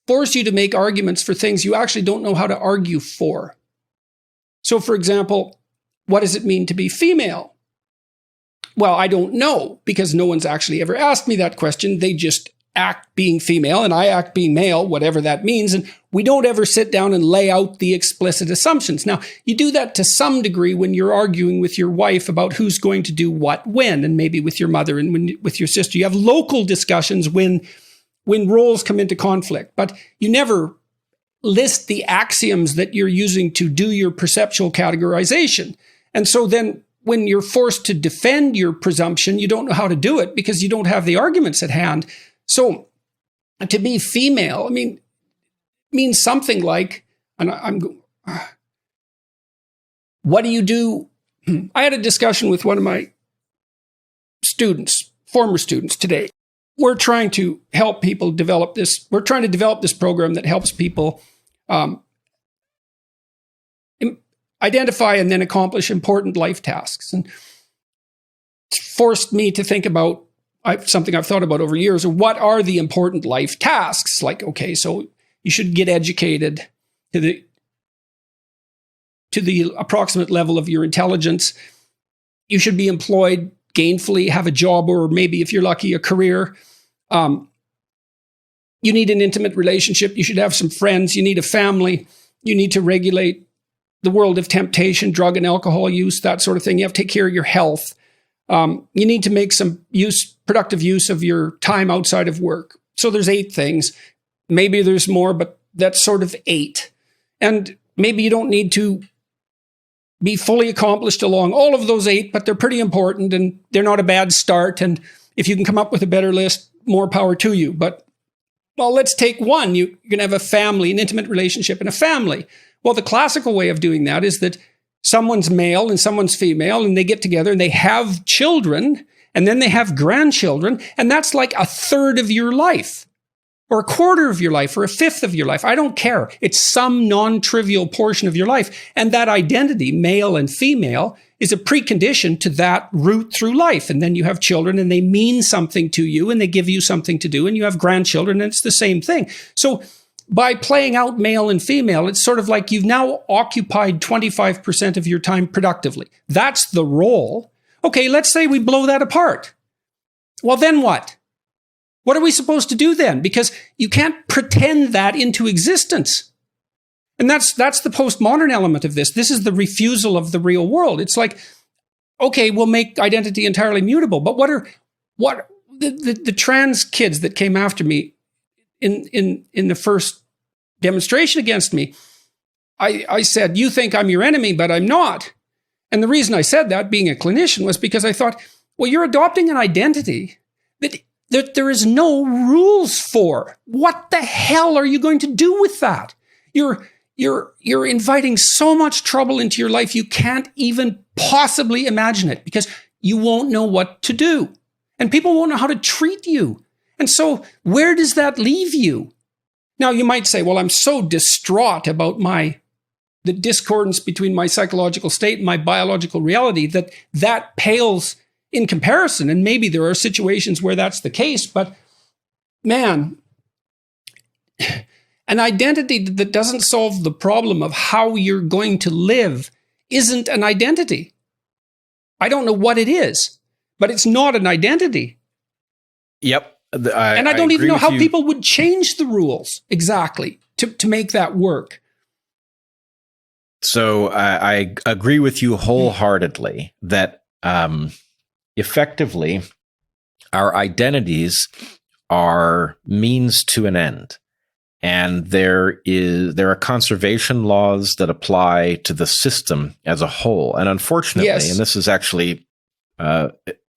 force you to make arguments for things you actually don't know how to argue for. So, for example, what does it mean to be female? Well, I don't know, because no one's actually ever asked me that question. They just act being female and I act being male, whatever that means. And we don't ever sit down and lay out the explicit assumptions. Now, you do that to some degree when you're arguing with your wife about who's going to do what when, and maybe with your mother and with your sister. You have local discussions when roles come into conflict, but you never list the axioms that you're using to do your perceptual categorization. And so then when you're forced to defend your presumption, you don't know how to do it because you don't have the arguments at hand. So to be female, means something like, what do you do? I had a discussion with one of my former students today. We're trying to help people develop this. We're trying to develop this program that helps people identify and then accomplish important life tasks. And it's forced me to think about something I've thought about over years. What are the important life tasks? Like, okay, so you should get educated to the approximate level of your intelligence. You should be employed gainfully, have a job, or maybe if you're lucky, a career. You need an intimate relationship. You should have some friends. You need a family. You need to regulate the world of temptation, drug and alcohol use, that sort of thing. You have to take care of your health. You need to make some productive use of your time outside of work. So there's 8 things. Maybe there's more, but that's sort of 8. And maybe you don't need to be fully accomplished along all of those 8, but they're pretty important and they're not a bad start. And if you can come up with a better list, more power to you. But, well, let's take one. You're going to have a family, an intimate relationship, and a family. Well, the classical way of doing that is that someone's male and someone's female, and they get together and they have children, and then they have grandchildren, and that's like a third of your life, or a quarter of your life, or a fifth of your life. I don't care. It's some non-trivial portion of your life. And that identity, male and female, is a precondition to that route through life. And then you have children and they mean something to you and they give you something to do, and you have grandchildren and it's the same thing. So by playing out male and female, it's sort of like you've now occupied 25% of your time productively. That's the role. Okay, let's say we blow that apart. Well, then what? What are we supposed to do then? Because you can't pretend that into existence. And that's the postmodern element of this. This is the refusal of the real world. It's like, okay, we'll make identity entirely mutable. But what the trans kids that came after me in the first demonstration against me, I said, you think I'm your enemy, but I'm not. And the reason I said that, being a clinician, was because I thought, well, you're adopting an identity that there is no rules for. What the hell are you going to do with that? You're inviting so much trouble into your life you can't even possibly imagine it, because you won't know what to do. And people won't know how to treat you. And so where does that leave you? Now, you might say, well, I'm so distraught about the discordance between my psychological state and my biological reality that pales in comparison. And maybe there are situations where that's the case, but man, an identity that doesn't solve the problem of how you're going to live isn't an identity. I don't know what it is, but it's not an identity. Yep. And I don't even know how people would change the rules exactly to make that work. So I agree with you wholeheartedly that effectively our identities are means to an end. And there are conservation laws that apply to the system as a whole. And unfortunately, yes. And this is actually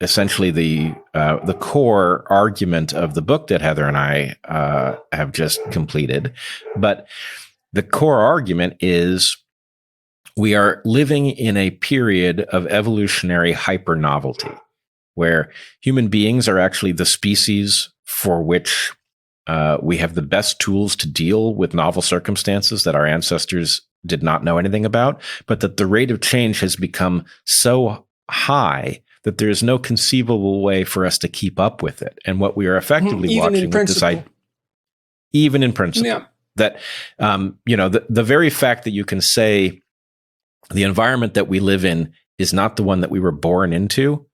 essentially the core argument of the book that Heather and I have just completed. But the core argument is we are living in a period of evolutionary hyper-novelty, where human beings are actually the species for which we have the best tools to deal with novel circumstances that our ancestors did not know anything about, but that the rate of change has become so high that there is no conceivable way for us to keep up with it. And what we are effectively watching with this idea, even in principle, yeah. That, the very fact that you can say the environment that we live in is not the one that we were born into,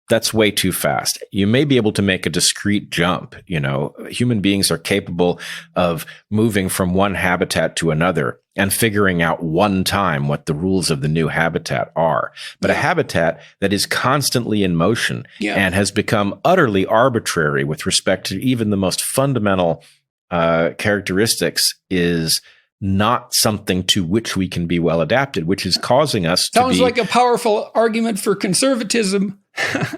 that's way too fast. You may be able to make a discrete jump. Human beings are capable of moving from one habitat to another and figuring out one time what the rules of the new habitat are. But a habitat that is constantly in motion and has become utterly arbitrary with respect to even the most fundamental characteristics is not something to which we can be well adapted, which is causing us to Sounds like a powerful argument for conservatism.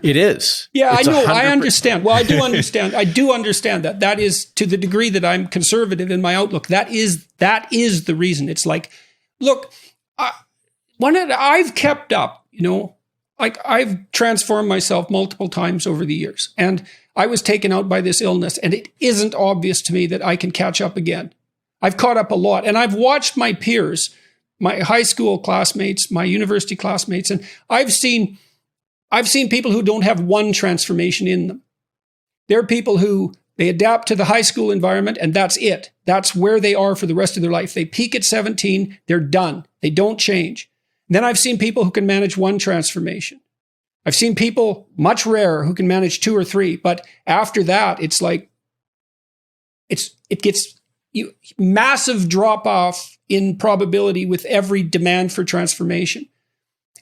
It is. Yeah, It's I know. 100%. I understand. Well, I do understand. I do understand that. That is, to the degree that I'm conservative in my outlook, that is the reason. It's like, look, I've kept up, like I've transformed myself multiple times over the years, and I was taken out by this illness, and it isn't obvious to me that I can catch up again. I've caught up a lot, and I've watched my peers, my high school classmates, my university classmates, and I've seen people who don't have one transformation in them. They're people who they adapt to the high school environment, and that's it. That's where they are for the rest of their life. They peak at 17, they're done. They don't change. And then I've seen people who can manage one transformation. I've seen people, much rarer, who can manage 2 or 3, but after that, it's like, it gets massive drop off in probability with every demand for transformation.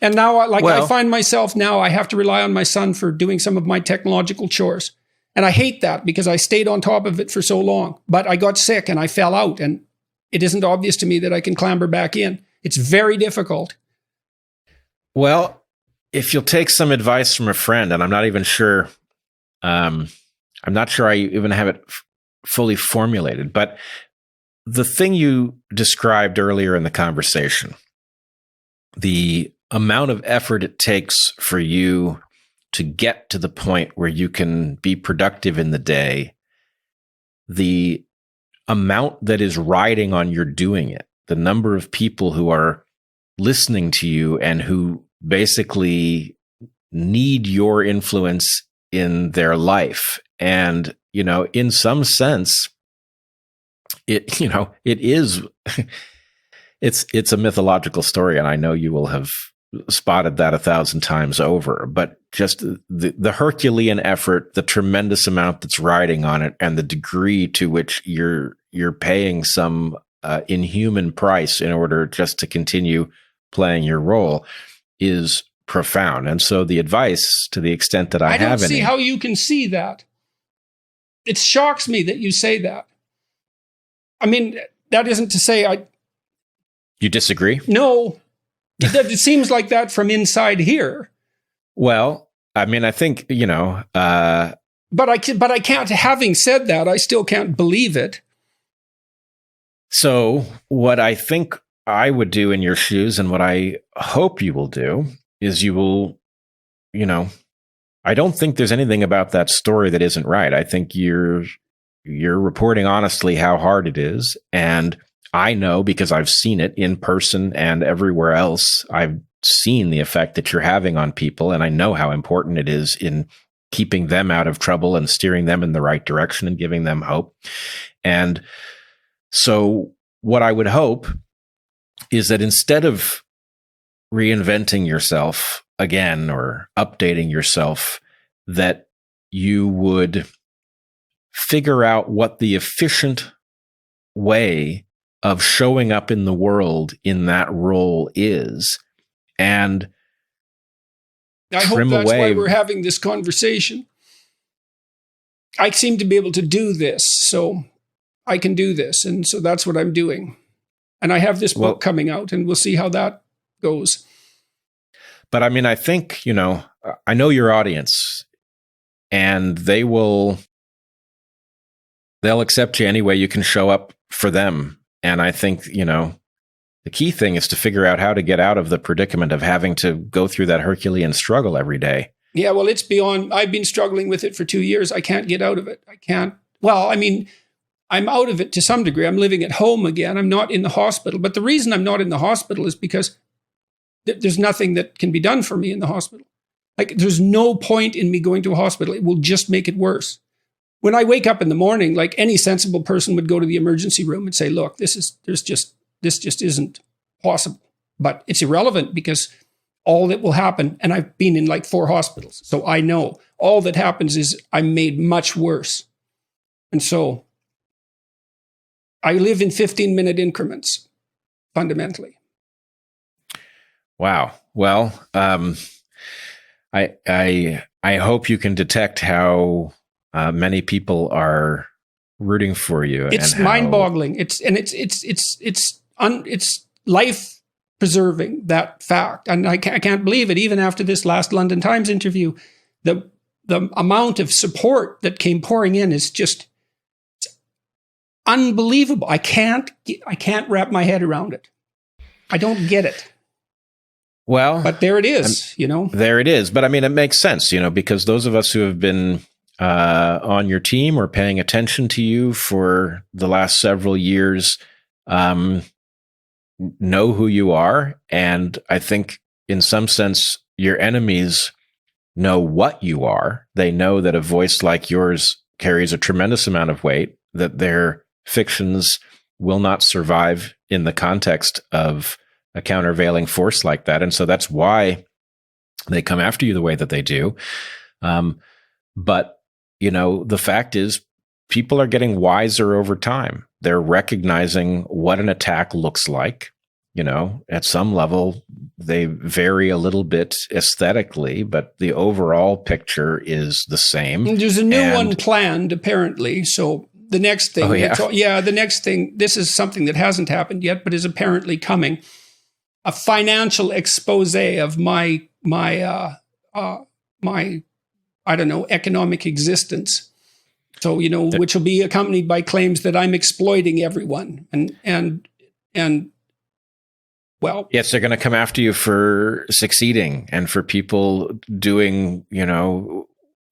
And now, I find myself now, I have to rely on my son for doing some of my technological chores. And I hate that because I stayed on top of it for so long. But I got sick and I fell out, and it isn't obvious to me that I can clamber back in. It's very difficult. Well, if you'll take some advice from a friend, and I'm not even sure, I even have it fully formulated, but the thing you described earlier in the conversation, the amount of effort it takes for you to get to the point where you can be productive in the day, the amount that is riding on your doing it, the number of people who are listening to you and who basically need your influence in their life. And, in some sense, it is, it's a mythological story. And I know you will have spotted that 1,000 times over, but just the Herculean effort, the tremendous amount that's riding on it, and the degree to which you're paying some inhuman price in order just to continue playing your role is profound. And so the advice, to the extent that I have any... I don't see how you can see that. It shocks me that you say that. I mean, that isn't to say You disagree? No. It seems like that from inside here. Well, I mean, I think, But I can't, having said that, I still can't believe it. So what I think I would do in your shoes, and what I hope you will do, is you will, I don't think there's anything about that story that isn't right. I think you're reporting honestly how hard it is. And I know, because I've seen it in person and everywhere else, I've seen the effect that you're having on people. And I know how important it is in keeping them out of trouble and steering them in the right direction and giving them hope. And so what I would hope is that instead of reinventing yourself again or updating yourself, that you would figure out what the efficient way of showing up in the world in that role is, and I hope that's why we're having this conversation. I seem to be able to do this, so I can do this, and so that's what I'm doing. And I have this book coming out, and we'll see how that goes. But I mean, I think, I know your audience, and they'll accept you any way you can show up for them. And I think, the key thing is to figure out how to get out of the predicament of having to go through that Herculean struggle every day. Yeah, well, it's beyond, I've been struggling with it for 2 years. I can't get out of it. I'm out of it to some degree. I'm living at home again. I'm not in the hospital. But the reason I'm not in the hospital is because there's nothing that can be done for me in the hospital. Like, there's no point in me going to a hospital. It will just make it worse. When I wake up in the morning, like any sensible person would go to the emergency room and say, look, this just isn't possible. But it's irrelevant, because all that will happen, and I've been in like 4 hospitals, so I know all that happens is I'm made much worse. And so I live in 15-minute increments, fundamentally. Wow. Well, I hope you can detect how many people are rooting for you. It's mind-boggling. It's life-preserving, that fact. And I can't believe it. Even after this last London Times interview, the amount of support that came pouring in is just unbelievable. I can't wrap my head around it. I don't get it. Well, but there it is, There it is. But I mean, it makes sense, because those of us who have been on your team or paying attention to you for the last several years know who you are. And I think in some sense, your enemies know what you are. They know that a voice like yours carries a tremendous amount of weight, that their fictions will not survive in the context of a countervailing force like that. And so that's why they come after you the way that they do. But the fact is, people are getting wiser over time. They're recognizing what an attack looks like. At some level, they vary a little bit aesthetically, but the overall picture is the same. And there's a new one planned, apparently. So the next thing, the next thing, this is something that hasn't happened yet, but is apparently coming. A financial expose of my economic existence. So, which will be accompanied by claims that I'm exploiting everyone. And well, yes, they're going to come after you for succeeding and for people doing,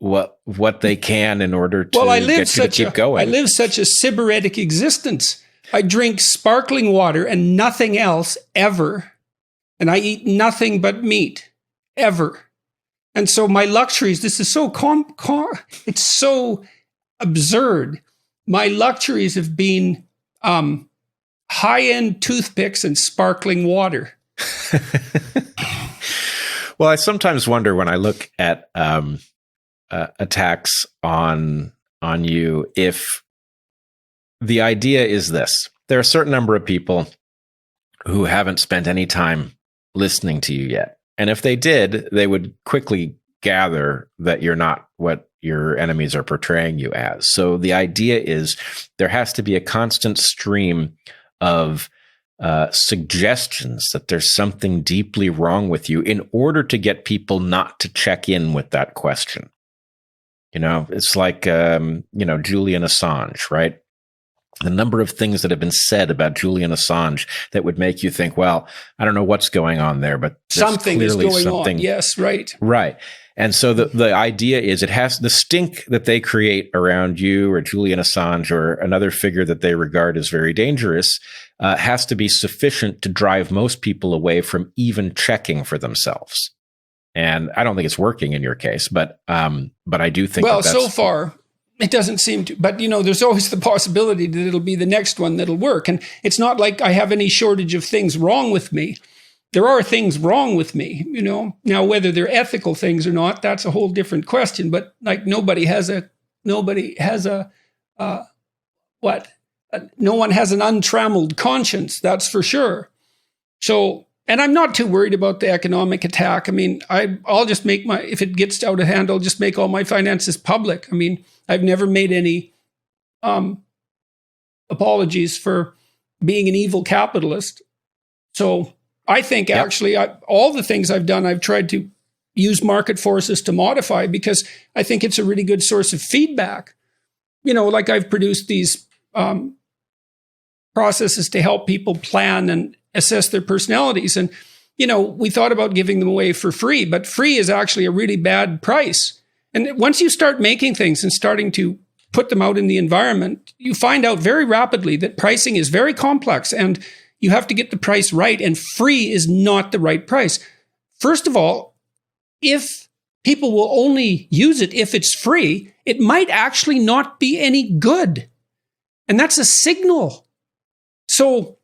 what they can in order to get you to keep going. I live such a sybaritic existence. I drink sparkling water and nothing else ever. And I eat nothing but meat ever. And so my luxuries, this is so it's so absurd. My luxuries have been high-end toothpicks and sparkling water. Well, I sometimes wonder when I look at attacks on you, if the idea is this: there are a certain number of people who haven't spent any time listening to you yet, and if they did, they would quickly gather that you're not what your enemies are portraying you as. So the idea is there has to be a constant stream of suggestions that there's something deeply wrong with you in order to get people not to check in with that question. It's like, Julian Assange, right? The number of things that have been said about Julian Assange that would make you think, well, I don't know what's going on there, but something is going on. Yes, right. Right. And so the idea is it has the stink that they create around you or Julian Assange or another figure that they regard as very dangerous has to be sufficient to drive most people away from even checking for themselves. And I don't think it's working in your case, but I do think. Well, so far it doesn't seem to. But there's always the possibility that it'll be the next one that'll work. And it's not like I have any shortage of things wrong with me. There are things wrong with me, Now, whether they're ethical things or not, that's a whole different question. But like no one has an untrammeled conscience. That's for sure. So, and I'm not too worried about the economic attack. I mean, I'll just make if it gets out of hand, I'll just make all my finances public. I mean, I've never made any apologies for being an evil capitalist. So I think actually all the things I've done, I've tried to use market forces to modify because I think it's a really good source of feedback. Like I've produced these processes to help people plan and assess their personalities. And, we thought about giving them away for free, but free is actually a really bad price. And once you start making things and starting to put them out in the environment, you find out very rapidly that pricing is very complex and you have to get the price right, and free is not the right price. First of all, if people will only use it if it's free, it might actually not be any good. And that's a signal. So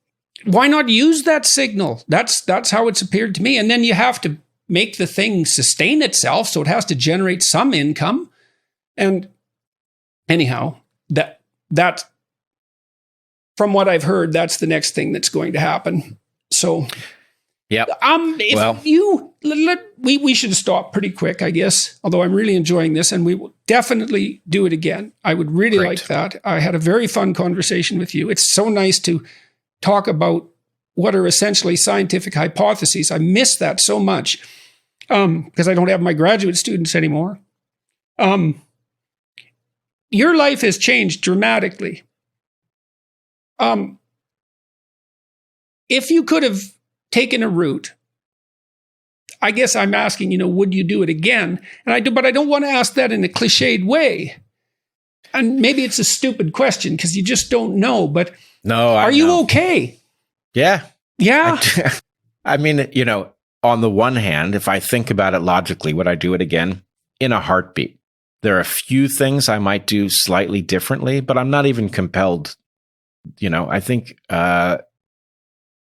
why not use that signal? That's how it's appeared to me. And then you have to make the thing sustain itself, so it has to generate some income. And anyhow, that from what I've heard, that's the next thing that's going to happen. So, yeah. We should stop pretty quick, I guess. Although I'm really enjoying this, and we will definitely do it again. I would really like that. I had a very fun conversation with you. It's so nice to talk about what are essentially scientific hypotheses. I miss that so much because I don't have my graduate students anymore. Your life has changed dramatically. If you could have taken a route, I guess I'm asking, would you do it again? But I don't want to ask that in a cliched way. And maybe it's a stupid question because you just don't know, but are you okay? Yeah. Yeah. I mean, on the one hand, if I think about it logically, would I do it again? In a heartbeat. There are a few things I might do slightly differently, but I'm not even compelled. I think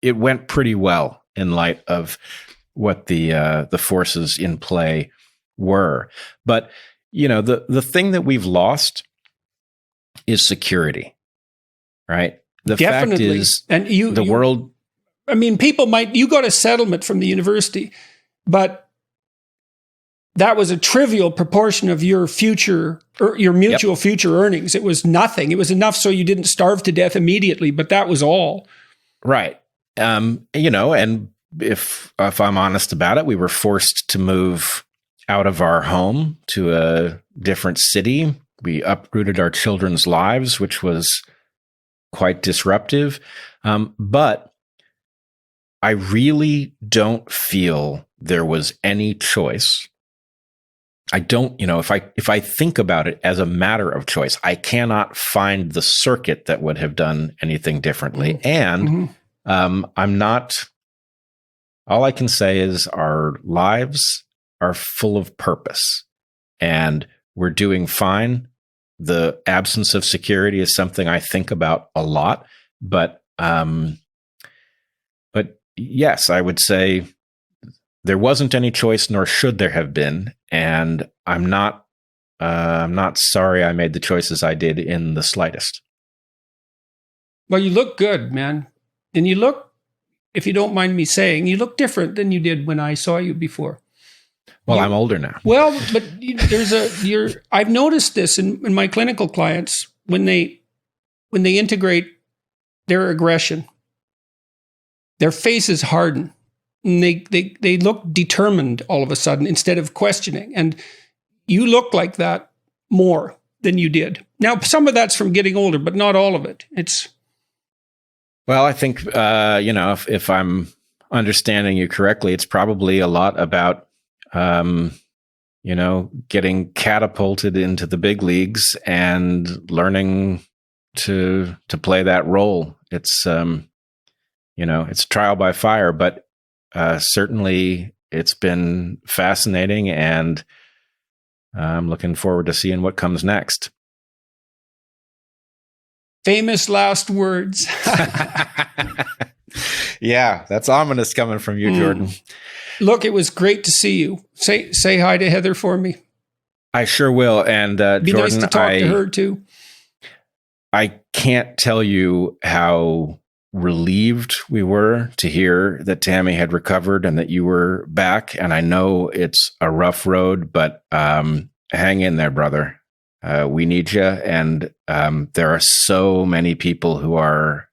it went pretty well in light of what the forces in play were. But the thing that we've lost is security, right? The fact is, and the world. I mean, you got a settlement from the university, but that was a trivial proportion of your future, or your mutual future earnings. It was nothing. It was enough so you didn't starve to death immediately, but that was all. Right. And if I'm honest about it, we were forced to move out of our home to a different city. We uprooted our children's lives, which was quite disruptive. But I really don't feel there was any choice. I don't, if I think about it as a matter of choice, I cannot find the circuit that would have done anything differently. And I'm not, all I can say is our lives are full of purpose and we're doing fine. The absence of security is something I think about a lot, but yes, I would say there wasn't any choice, nor should there have been, and I'm not sorry I made the choices I did in the slightest. Well, you look good, man, and you look, if you don't mind me saying, you look different than you did when I saw you before. Well, I'm older now. Well, but I've noticed this in my clinical clients when they integrate their aggression, their faces harden. And they look determined all of a sudden instead of questioning. And you look like that more than you did. Now, some of that's from getting older, but not all of it. Well, I think, if I'm understanding you correctly, it's probably a lot about, getting catapulted into the big leagues and learning to play that role. It's, it's trial by fire, but certainly it's been fascinating, and I'm looking forward to seeing what comes next. Famous last words. Yeah, that's ominous coming from you, Jordan. Look, it was great to see you. Say hi to Heather for me. I sure will. And be Jordan, nice to talk to her too. I can't tell you how relieved we were to hear that Tammy had recovered and that you were back. And I know it's a rough road, but hang in there, brother. We need you. And there are so many people who are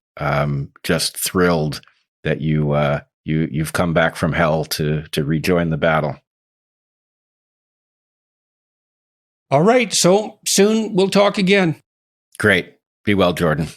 just thrilled that you've come back from hell to rejoin the battle. All right. So soon we'll talk again. Great. Be well, Jordan.